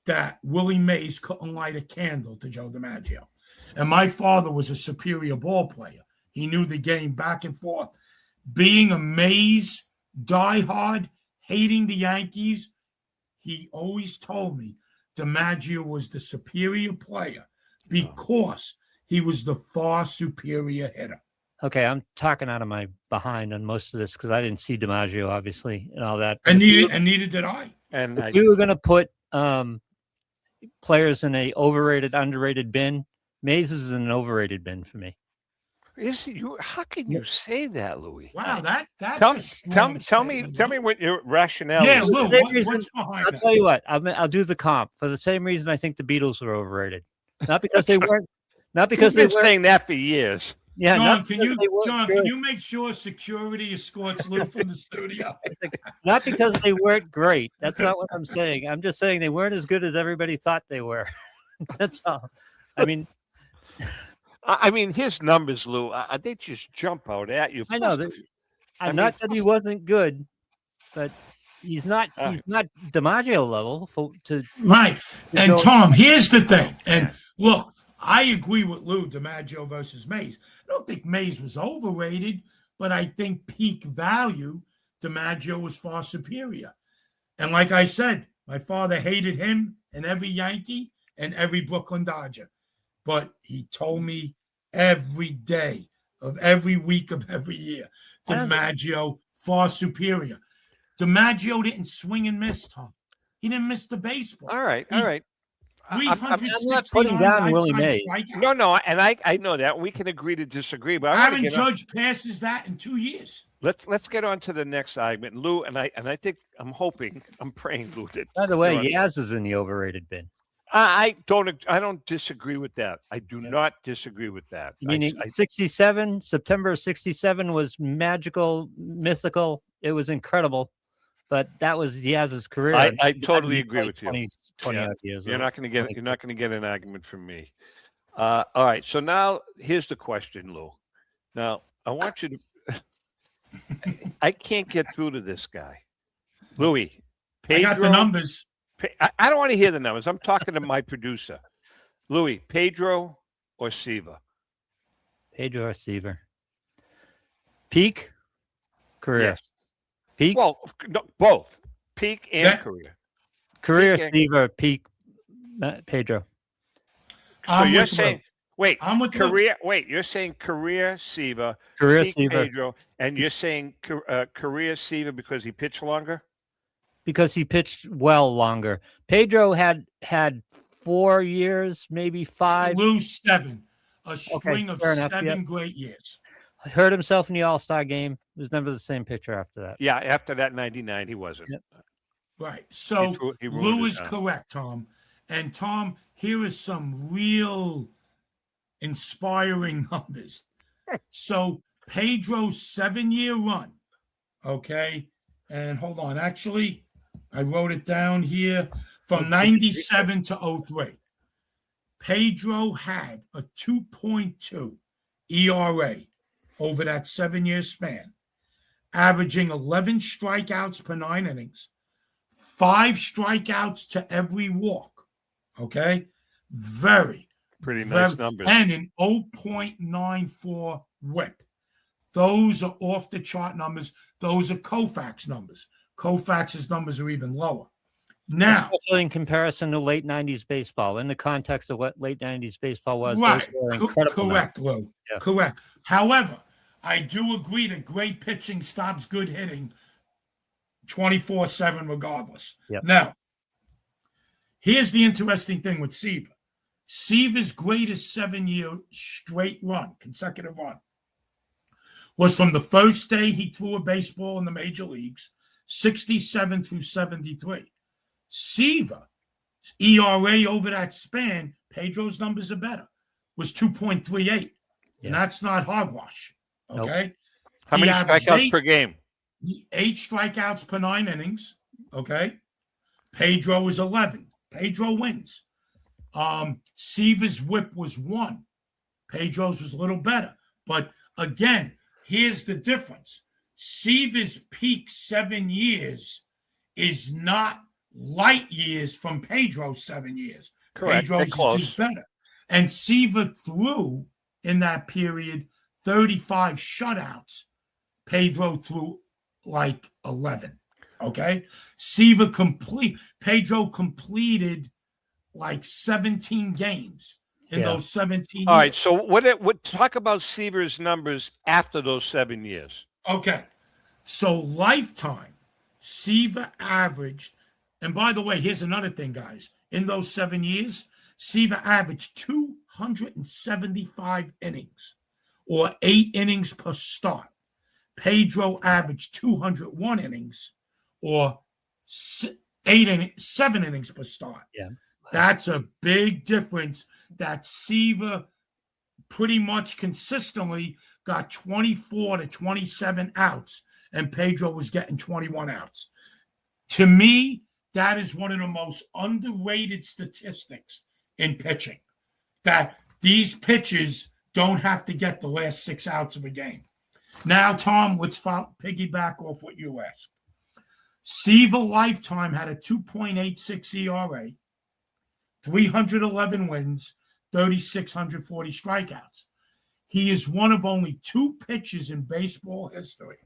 that Willie Mays couldn't light a candle to Joe DiMaggio. And my father was a superior ball player. He knew the game back and forth. Being a Mays diehard, hating the Yankees, he always told me DiMaggio was the superior player because he was the far superior hitter. Okay, I'm talking out of my behind on most of this because I didn't see DiMaggio, obviously, and all that. And neither did I. And if we were going to put players in a overrated, underrated bin, Mays is an overrated bin for me. Is you? How can you say that, Louis? Wow, that's tell me what your rationale is. Lou, what's behind I'll tell you what. I'll do the comp for the same reason I think the Beatles were overrated. Not because they weren't. Not because You've they been saying that for years. Yeah, John, can you make sure security escorts Lou from the studio? Not because they weren't great. That's not what I'm saying. I'm just saying they weren't as good as everybody thought they were. That's all. I mean, his numbers, Lou, they just jump out at you. I know. Not that he wasn't good, but he's not. He's not DiMaggio level right. And Tom, here's the thing. And look, I agree with Lou. DiMaggio versus Mays. I don't think Mays was overrated, but I think peak value, DiMaggio was far superior. And like I said, my father hated him and every Yankee and every Brooklyn Dodger. But he told me every day of every week of every year, DiMaggio far superior. DiMaggio didn't swing and miss, Tom. He didn't miss the baseball. All right. I'm not putting down Willie Mays. No, and I know that. We can agree to disagree, but I haven't judged passes that in 2 years. Let's get on to the next argument, Lou. And I think I'm praying, Lou did. By the way, Yaz is in the overrated bin. I don't disagree with that. I do not disagree with that. Meaning 67, September of 67 was magical, mythical. It was incredible. But that was Yaz's career. I totally agree with you. 20 odd years. You're not going to get an argument from me. All right. So now here's the question, Lou. Now I want you to. I can't get through to this guy, Louis. Pedro, I got the numbers. I don't want to hear the numbers. I'm talking to my producer, Louis. Pedro or Seaver? Pedro or Seaver? Peak career. Yes. Peak? Well, no, both peak and career. Career Seaver, peak Pedro. So you're saying, wait, I'm with career. Wait, you're saying career Seaver, career peak Seaver, Pedro, and you're saying career Seaver because he pitched longer. Because he pitched well longer. Pedro had 4 years, maybe 5. Lou 7, a string of 7 great years. Hurt himself in the All-Star game. Was never the same pitcher after that. Yeah, after that 99, he wasn't. Yep. Right. So Lou is correct, Tom. And Tom, here is some real inspiring numbers. So Pedro's 7-year run, okay? And hold on. Actually, I wrote it down here. From 97 to 03. Pedro had a 2.2 ERA over that 7-year span. averaging 11 strikeouts per 9 innings, 5 strikeouts to every walk. Okay? Very, Pretty very, nice numbers. and an 0.94 whip. Those are off the chart numbers. Those are Koufax numbers. Koufax's numbers are even lower. Now, especially in comparison to late 90s baseball, in the context of what late 90s baseball was, right, those were incredible correct, numbers. Lou. Yeah. Correct. However, I do agree that great pitching stops good hitting 24/7 regardless. Yep. Now, here's the interesting thing with Seaver. Seaver's greatest 7-year straight run, consecutive run, was from the first day he threw a baseball in the major leagues, 67 through 73. Seaver, ERA over that span, Pedro's numbers are better, was 2.38. And that's not hogwash. Okay. Nope. How many strikeouts per game? 8 strikeouts per 9 innings. Okay. Pedro is 11. Pedro wins. Seaver's whip was 1. Pedro's was a little better. But again, here's the difference. Seaver's peak 7 years is not light years from Pedro's 7 years. Correct. Pedro's is just better. And Seaver threw in that period 35 shutouts. Pedro threw like 11. Okay. Pedro completed like 17 games in those 17 All years. right. So what talk about Seaver's numbers after those 7 years? Okay. So lifetime, Seaver averaged, and by the way, here's another thing, guys. In those 7 years, Seaver averaged 275 innings, or 8 innings per start. Pedro averaged 201 innings, or 7 innings per start. Yeah. That's a big difference. That Seaver pretty much consistently got 24 to 27 outs, and Pedro was getting 21 outs. To me, that is one of the most underrated statistics in pitching, that these pitchers don't have to get the last 6 outs of a game. Now, Tom, let's piggyback off what you asked. Seaver lifetime had a 2.86 ERA, 311 wins, 3,640 strikeouts. He is one of only 2 pitchers in baseball history,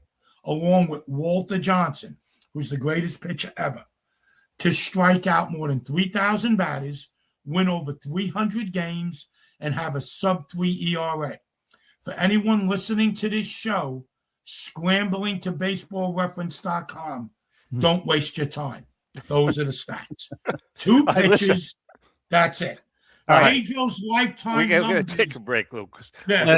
along with Walter Johnson, who's the greatest pitcher ever, to strike out more than 3,000 batters, win over 300 games, and have a sub-3 ERA. For anyone listening to this show, scrambling to baseballreference.com, don't waste your time. Those are the stats. 2 pitches, that's it. Pedro's lifetime We're numbers. going to take a break, Lucas. Yeah,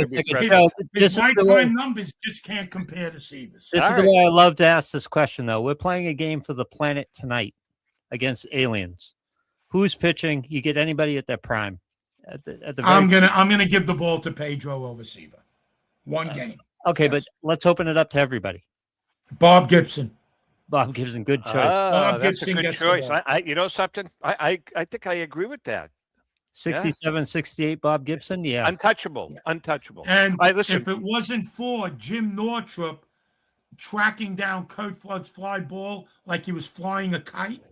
his lifetime numbers just can't compare to Seaver's. This is the way I love to ask this question, though. We're playing a game for the planet tonight against aliens. Who's pitching? You get anybody at their prime. I'm gonna give the ball to Pedro over Seaver. One game. Okay, but let's open it up to everybody. Bob Gibson. Bob Gibson, good choice. Bob That's Gibson a good gets the choice. ball. You know something? I think I agree with that. 67, 68, Bob Gibson. Yeah. Untouchable. Untouchable. And listen. if it wasn't for Jim Northrop tracking down Kurt Flood's fly ball like he was flying a kite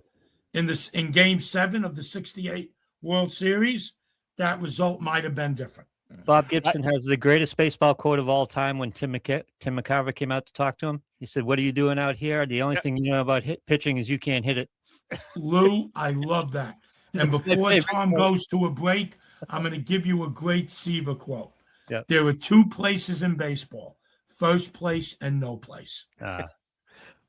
in Game 7 of the 68 World Series, that result might have been different. Bob Gibson has the greatest baseball quote of all time when Tim McCarver came out to talk to him. He said, "What are you doing out here? The only thing you know about pitching is you can't hit it." Lou, I love that. And before Tom goes to a break, I'm going to give you a great Seaver quote. Yep. There are 2 places in baseball, first place and no place. All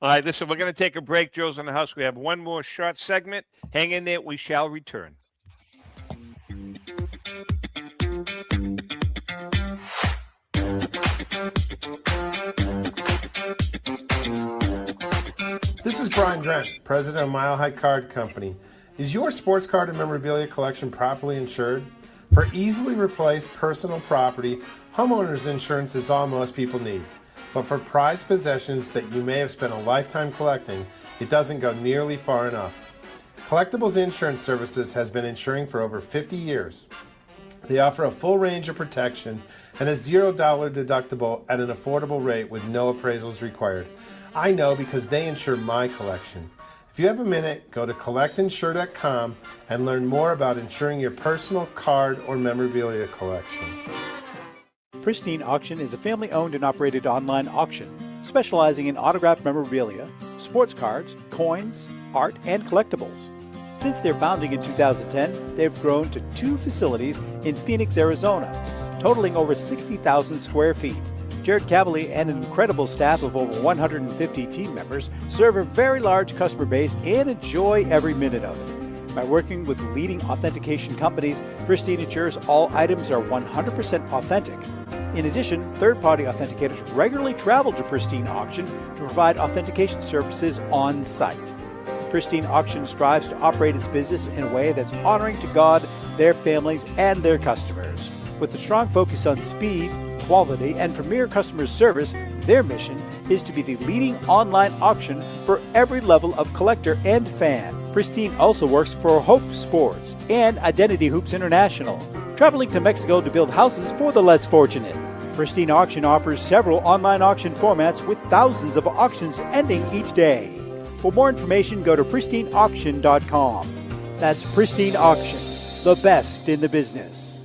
right, listen, we're going to take a break. Joe's in the house. We have one more short segment. Hang in there. We shall return. This is Brian Drent, president of Mile High Card Company. Is your sports card and memorabilia collection properly insured? For easily replaced personal property, homeowners insurance is all most people need. But for prized possessions that you may have spent a lifetime collecting, it doesn't go nearly far enough. Collectibles Insurance Services has been insuring for over 50 years. They offer a full range of protection and a $0 deductible at an affordable rate with no appraisals required. I know because they insure my collection. If you have a minute, go to collectinsure.com and learn more about insuring your personal card or memorabilia collection. Pristine Auction is a family-owned and operated online auction specializing in autographed memorabilia, sports cards, coins, art, and collectibles. Since their founding in 2010, they've grown to 2 facilities in Phoenix, Arizona, totaling over 60,000 square feet. Jared Cavalier and an incredible staff of over 150 team members serve a very large customer base and enjoy every minute of it. By working with leading authentication companies, Pristine ensures all items are 100% authentic. In addition, third-party authenticators regularly travel to Pristine Auction to provide authentication services on site. Pristine Auction strives to operate its business in a way that's honoring to God, their families, and their customers. With a strong focus on speed, quality, and premier customer service, their mission is to be the leading online auction for every level of collector and fan. Pristine also works for Hope Sports and Identity Hoops International, traveling to Mexico to build houses for the less fortunate. Pristine Auction offers several online auction formats with thousands of auctions ending each day. For more information, go to pristineauction.com. That's Pristine Auction, the best in the business.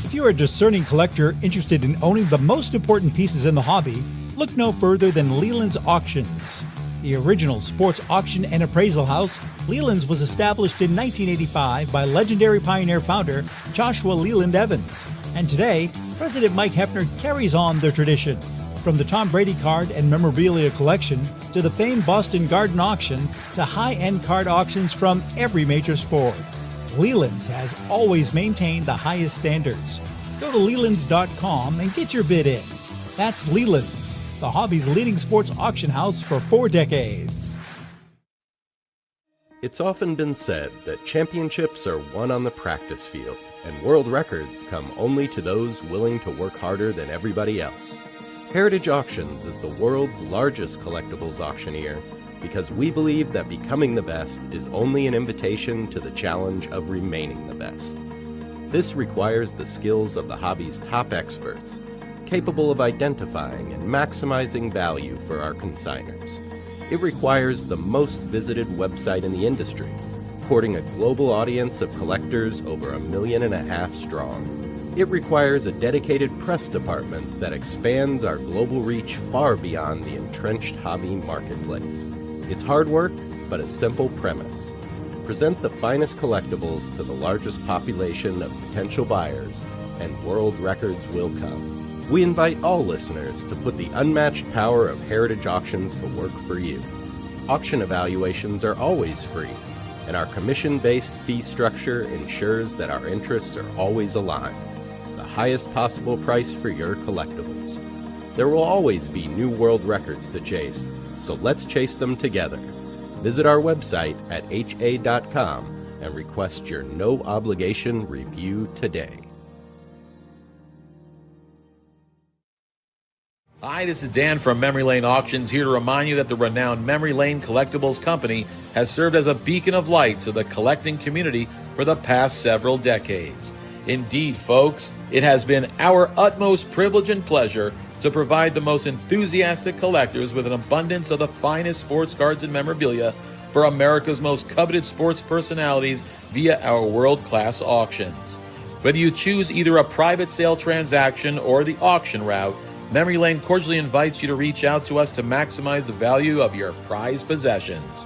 If you're a discerning collector interested in owning the most important pieces in the hobby, look no further than Leland's Auctions. The original sports auction and appraisal house, Leland's was established in 1985 by legendary Pioneer founder Joshua Leland Evans. And today, President Mike Hefner carries on the tradition. From the Tom Brady card and memorabilia collection to the famed Boston Garden Auction to high-end card auctions from every major sport, Leland's has always maintained the highest standards. Go to Lelands.com and get your bid in. That's Leland's, the hobby's leading sports auction house for 4 decades. It's often been said that championships are won on the practice field, and world records come only to those willing to work harder than everybody else. Heritage Auctions is the world's largest collectibles auctioneer because we believe that becoming the best is only an invitation to the challenge of remaining the best. This requires the skills of the hobby's top experts, capable of identifying and maximizing value for our consigners. It requires the most visited website in the industry, courting a global audience of collectors over 1.5 million strong. It requires a dedicated press department that expands our global reach far beyond the entrenched hobby marketplace. It's hard work, but a simple premise. Present the finest collectibles to the largest population of potential buyers, and world records will come. We invite all listeners to put the unmatched power of Heritage Auctions to work for you. Auction evaluations are always free, and our commission-based fee structure ensures that our interests are always aligned. The highest possible price for your collectibles. There will always be new world records to chase, so let's chase them together. Visit our website at ha.com and request your no-obligation review today. Hi, this is Dan from Memory Lane Auctions, here to remind you that the renowned Memory Lane Collectibles Company has served as a beacon of light to the collecting community for the past several decades. Indeed, folks, it has been our utmost privilege and pleasure to provide the most enthusiastic collectors with an abundance of the finest sports cards and memorabilia for America's most coveted sports personalities via our world-class auctions. Whether you choose either a private sale transaction or the auction route, Memory Lane cordially invites you to reach out to us to maximize the value of your prized possessions.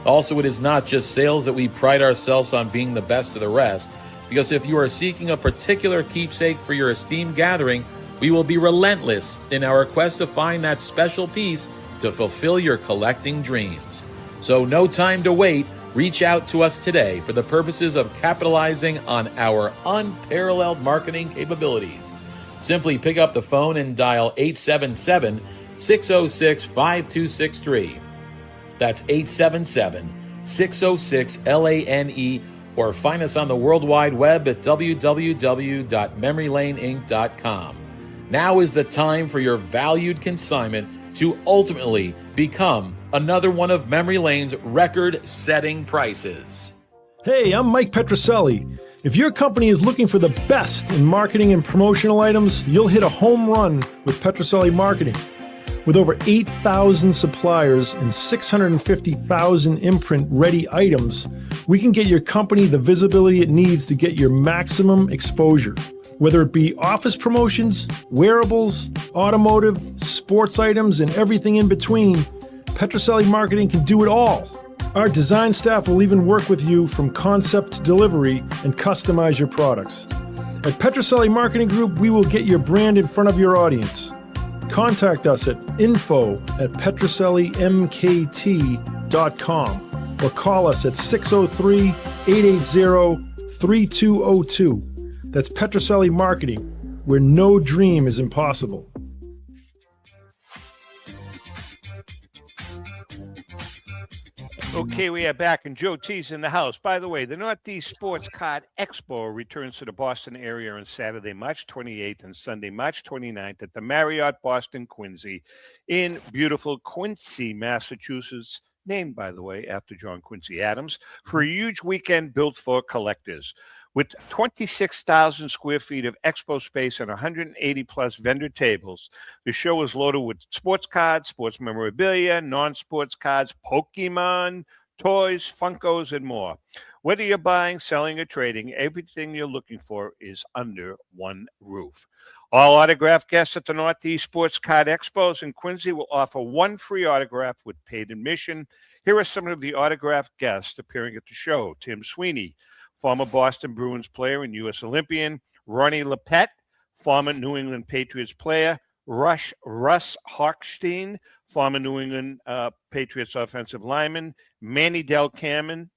Also, it is not just sales that we pride ourselves on being the best of the rest, because if you are seeking a particular keepsake for your esteemed gathering, we will be relentless in our quest to find that special piece to fulfill your collecting dreams. So no time to wait. Reach out to us today for the purposes of capitalizing on our unparalleled marketing capabilities. Simply pick up the phone and dial 877-606-5263. That's 877-606-LANE, or find us on the World Wide Web at www.memorylaneinc.com. Now is the time for your valued consignment to ultimately become another one of Memory Lane's record-setting prices. Hey, I'm Mike Petroselli. If your company is looking for the best in marketing and promotional items, you'll hit a home run with Petroselli Marketing. With over 8,000 suppliers and 650,000 imprint-ready items, we can get your company the visibility it needs to get your maximum exposure. Whether it be office promotions, wearables, automotive, sports items, and everything in between, Petroselli Marketing can do it all. Our design staff will even work with you from concept to delivery and customize your products. At Petroselli Marketing Group, we will get your brand in front of your audience. Contact us at info@petrosellimkt.com or call us at 603-880-3202. That's Petroselli Marketing, where no dream is impossible. Okay, we are back, and Joe T's in the house. By the way, the Northeast Sports Card Expo returns to the Boston area on Saturday, March 28th and Sunday, March 29th at the Marriott Boston Quincy in beautiful Quincy, Massachusetts, named, by the way, after John Quincy Adams, for a huge weekend built for collectors. With 26,000 square feet of expo space and 180-plus vendor tables, the show is loaded with sports cards, sports memorabilia, non-sports cards, Pokemon, toys, Funkos, and more. Whether you're buying, selling, or trading, everything you're looking for is under one roof. All autograph guests at the Northeast Sports Card Expos in Quincy will offer one free autograph with paid admission. Here are some of the autograph guests appearing at the show. Tim Sweeney, former Boston Bruins player and U.S. Olympian; Ronnie Lepet, former New England Patriots player; Russ Hochstein, former New England Patriots offensive lineman; Manny Del Carmen,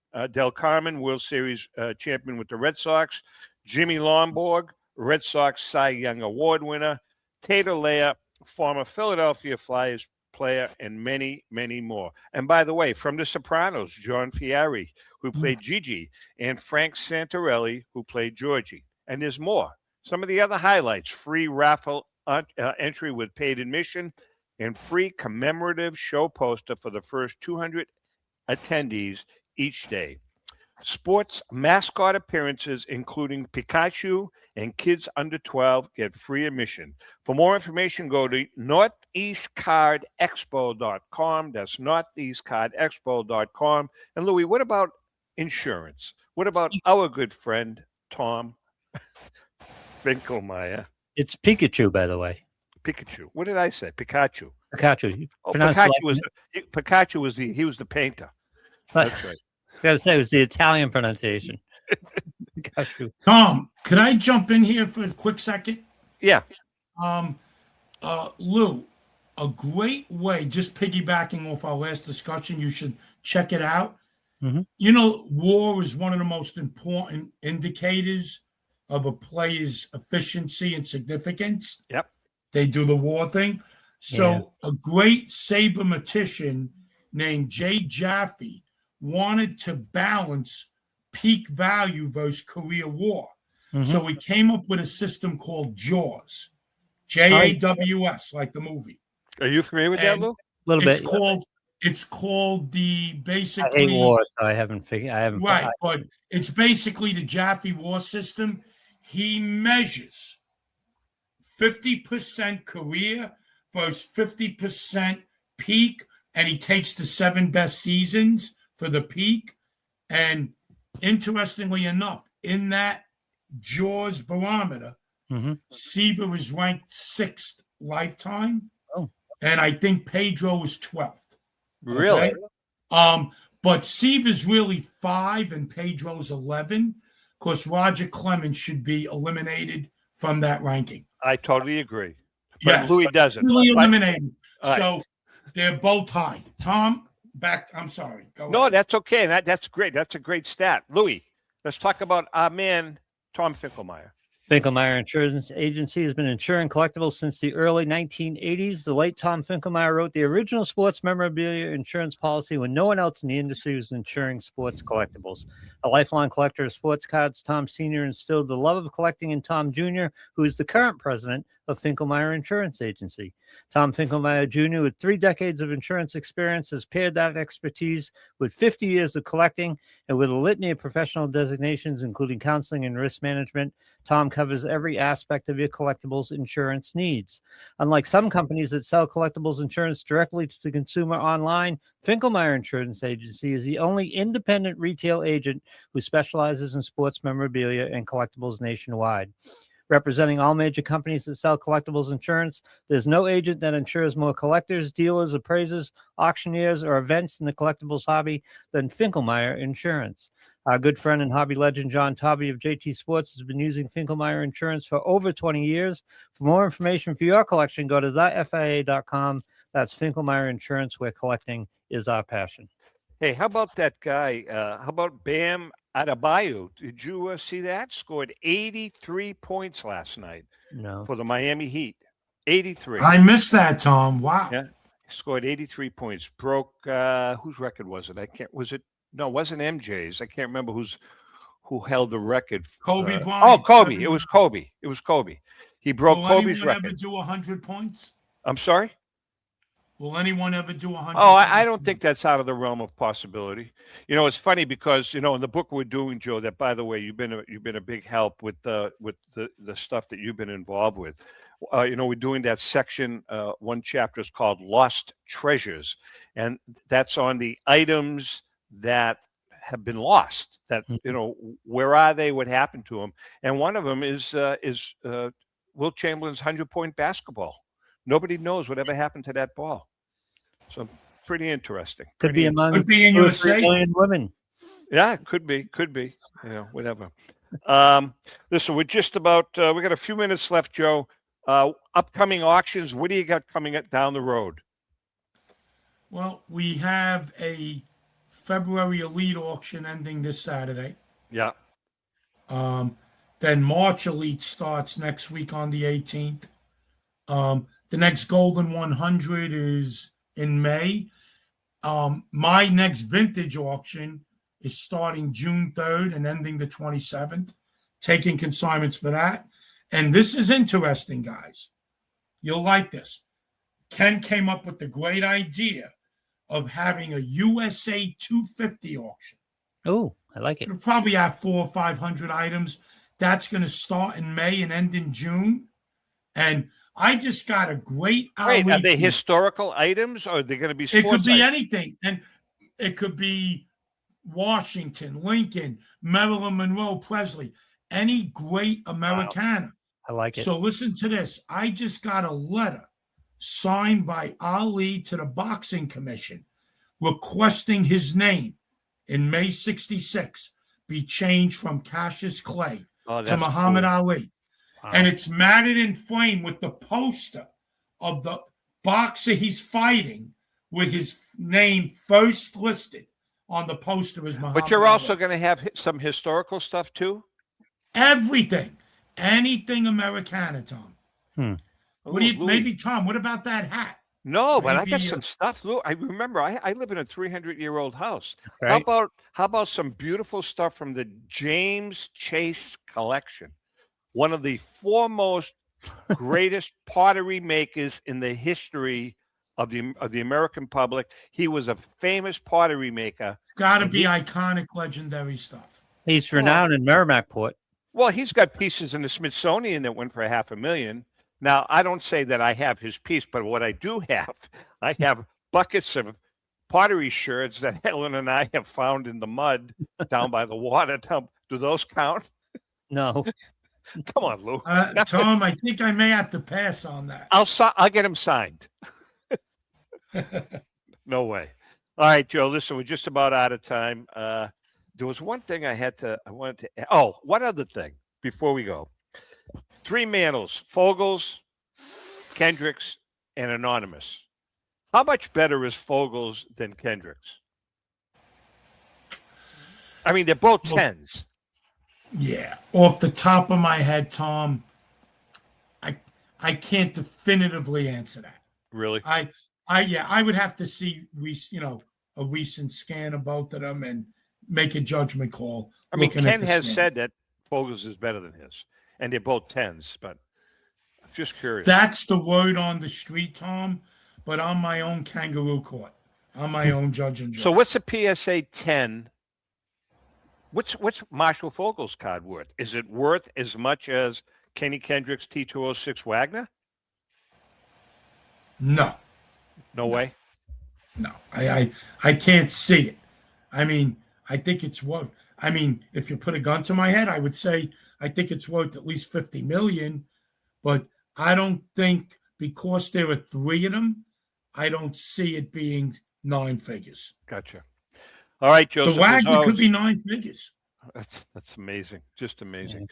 World Series champion with the Red Sox; Jimmy Lomborg, Red Sox Cy Young Award winner; Tater Leia, former Philadelphia Flyers player, and many, many more. And by the way, from The Sopranos, John Fieri, who played Gigi, and Frank Santarelli, who played Georgie. And there's more. Some of the other highlights: free raffle entry with paid admission, and free commemorative show poster for the first 200 attendees each day. Sports mascot appearances, including Pikachu, and kids under 12 get free admission. For more information, go to northeastcardexpo.com. That's northeastcardexpo.com. And Louis, what about insurance? What about our good friend, Tom Finkelmeyer? It's Pikachu, by the way. Pikachu. What did I say? Pikachu. Pikachu. Oh, Pikachu was the painter. That's right. I gotta say, it was the Italian pronunciation. Tom, could I jump in here for a quick second? Yeah. Lou, a great way, just piggybacking off our last discussion, you should check it out. Mm-hmm. You know, WAR is one of the most important indicators of a player's efficiency and significance. Yep. They do the WAR thing. So a great sabermetician named Jay Jaffe wanted to balance peak value versus career WAR. Mm-hmm. So he came up with a system called JAWS, JAWS, like the movie. Are you familiar with that, Lou? A little bit. It's called the basically. I hate war, so I haven't figured. Right, but it's basically the Jaffe War system. He measures 50% career versus 50% peak, and he takes the 7 best seasons for the peak. And interestingly enough, in that JAWS barometer, Seaver is ranked 6th lifetime. Oh. And I think Pedro is 12th. Really? Okay? But Seaver's really 5 and Pedro's 11, because Roger Clemens should be eliminated from that ranking. I totally agree. But Yes, Louis doesn't. Really eliminated. Right. So they're both tied. Tom, back. I'm sorry. Go No, ahead. that's okay. That's great. That's a great stat. Louis, let's talk about our man, Tom Finkelmeyer. Finkelmeyer Insurance Agency has been insuring collectibles since the early 1980s. The late Tom Finkelmeyer wrote the original sports memorabilia insurance policy when no one else in the industry was insuring sports collectibles. A lifelong collector of sports cards, Tom Sr. instilled the love of collecting in Tom Jr., who is the current president of Finkelmeyer Insurance Agency. Tom Finkelmeyer Jr., with 3 decades of insurance experience, has paired that expertise with 50 years of collecting and with a litany of professional designations, including counseling and risk management. Tom covers every aspect of your collectibles insurance needs. Unlike some companies that sell collectibles insurance directly to the consumer online, Finkelmeyer Insurance Agency is the only independent retail agent who specializes in sports memorabilia and collectibles nationwide. Representing all major companies that sell collectibles insurance, there's no agent that insures more collectors, dealers, appraisers, auctioneers, or events in the collectibles hobby than Finkelmeyer Insurance. Our good friend and hobby legend John Tobby of JT Sports has been using Finkelmeyer Insurance for over 20 years. For more information for your collection, go to thefia.com. That's Finkelmeyer Insurance, where collecting is our passion. Hey, how about that guy? How about Bam Adebayo? Did you see that? Scored 83 points last night for the Miami Heat. 83. I missed that, Tom. Wow. Yeah, scored 83 points. Broke whose record was it? No, it wasn't MJ's. I can't remember who held the record. Kobe Bryant. Oh, Kobe. It was Kobe. He broke Kobe's record. Will anyone ever do 100 points? I'm sorry? Will anyone ever do 100? Oh, I don't think that's out of the realm of possibility. It's funny because in the book we're doing, Joe. That, by the way, you've been a big help with the stuff that you've been involved with. We're doing that section. One chapter is called "Lost Treasures," and that's on the items that have been lost. That where are they? What happened to them? And one of them is Wilt Chamberlain's 100-point basketball. Nobody knows whatever happened to that ball. So pretty interesting. Could be among in your safe. Women. Yeah, could be. Whatever. Listen, we're just about, we got a few minutes left, Joe. Upcoming auctions, what do you got coming down the road? Well, we have a February Elite auction ending this Saturday. Yeah. Then March Elite starts next week on the 18th. The next Golden 100 is in May. My next vintage auction is starting June 3rd and ending the 27th, taking consignments for that. And this is interesting, guys. You'll like this. Ken came up with the great idea of having a USA 250 auction. Oh, I like it. We'll probably have 400 or 500 items. That's going to start in May and end in June. And I just got a great Wait, are they historical items or are they going to be sports It could be items? anything. And it could be Washington, Lincoln, Marilyn Monroe, Presley, any great Americana. Wow. I like it. So listen to this. I just got a letter signed by Ali to the Boxing Commission requesting his name in May 66 be changed from Cassius Clay to Muhammad Ali. Wow. And it's matted in frame with the poster of the boxer he's fighting with his name first listed on the poster as Muhammad Ali. But you're also going to have some historical stuff too? Everything. Anything Americana, Tom. What do you, Louis. maybe, Tom, what about that hat? No, but I Maybe, got some stuff. Lou, I remember I live in a 300-year-old house. Right. How about some beautiful stuff from the James Chase collection? One of the foremost greatest pottery makers in the history of the American public. He was a famous pottery maker. It's got to be iconic, legendary stuff. He's renowned in Merrimackport. Well, he's got pieces in the Smithsonian that went for $500,000. Now, I don't say that I have his piece, but what I do have, I have buckets of pottery sherds that Helen and I have found in the mud down by the water. Do those count? No. Come on, Lou. Tom, I think I may have to pass on that. I'll get him signed. No way. All right, Joe. Listen, we're just about out of time. There was one thing one other thing before we go. 3 Mantles: Fogels, Kendricks, and Anonymous. How much better is Fogels than Kendricks? I mean, they're both 10s. Yeah, off the top of my head, Tom, I can't definitively answer that. Really? I would have to see a recent scan of both of them and make a judgment call. I mean, looking at Ken the has scans. said that Fogels is better than his, and they're both 10s, but I'm just curious. That's the word on the street, Tom. But on my own kangaroo court, on my own judge and jury. So what's a PSA 10? What's Marshall Fogel's card worth? Is it worth as much as Kenny Kendrick's T206 Wagner? No. No way? No. I can't see it. I mean, I think it's worth. I mean, if you put a gun to my head, I would say I think it's worth at least $50 million. But I don't think, because there are 3 of them, I don't see it being 9 figures. Gotcha. All right, Joseph. The Wagner could be 9 figures. That's amazing. Just amazing.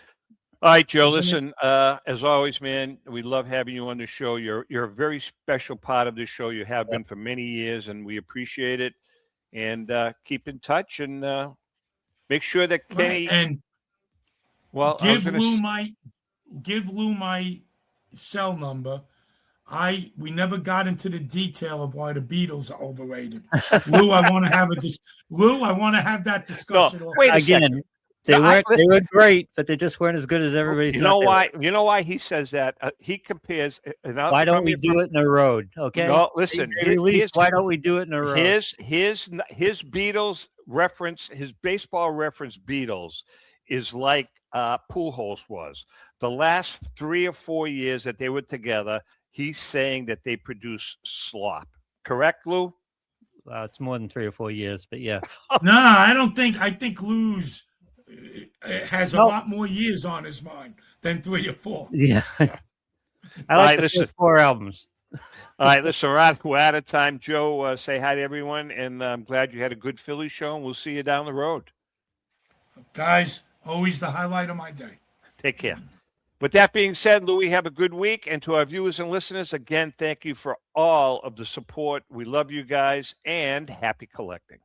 All right, Joe, Isn't listen, as always, man, we love having you on the show. You're a very special part of this show. You have been for many years, and we appreciate it. And keep in touch, and make sure that Kenny and well, give Lou my cell number. We never got into the detail of why the Beatles are overrated. Lou, I want to have that discussion. No, wait a second. They were great, but they just weren't as good as everybody thought. You know why he says that? He compares. Why don't we do it in a road? Okay. No, listen. Why don't we do it in a road? His Beatles reference, his baseball reference Beatles, is like Pujols was. The last 3 or 4 years that they were together, he's saying that they produce slop. Correct, Lou? It's more than 3 or 4 years, but yeah. No, I don't think. I think Lou's has a lot more years on his mind than 3 or 4. Yeah. I like the first 4 albums. All right, listen, we're out of time. Joe, say hi to everyone, and I'm glad you had a good Philly show, and we'll see you down the road. Guys, always the highlight of my day. Take care. With that being said, Louis, have a good week. And to our viewers and listeners, again, thank you for all of the support. We love you guys, and happy collecting.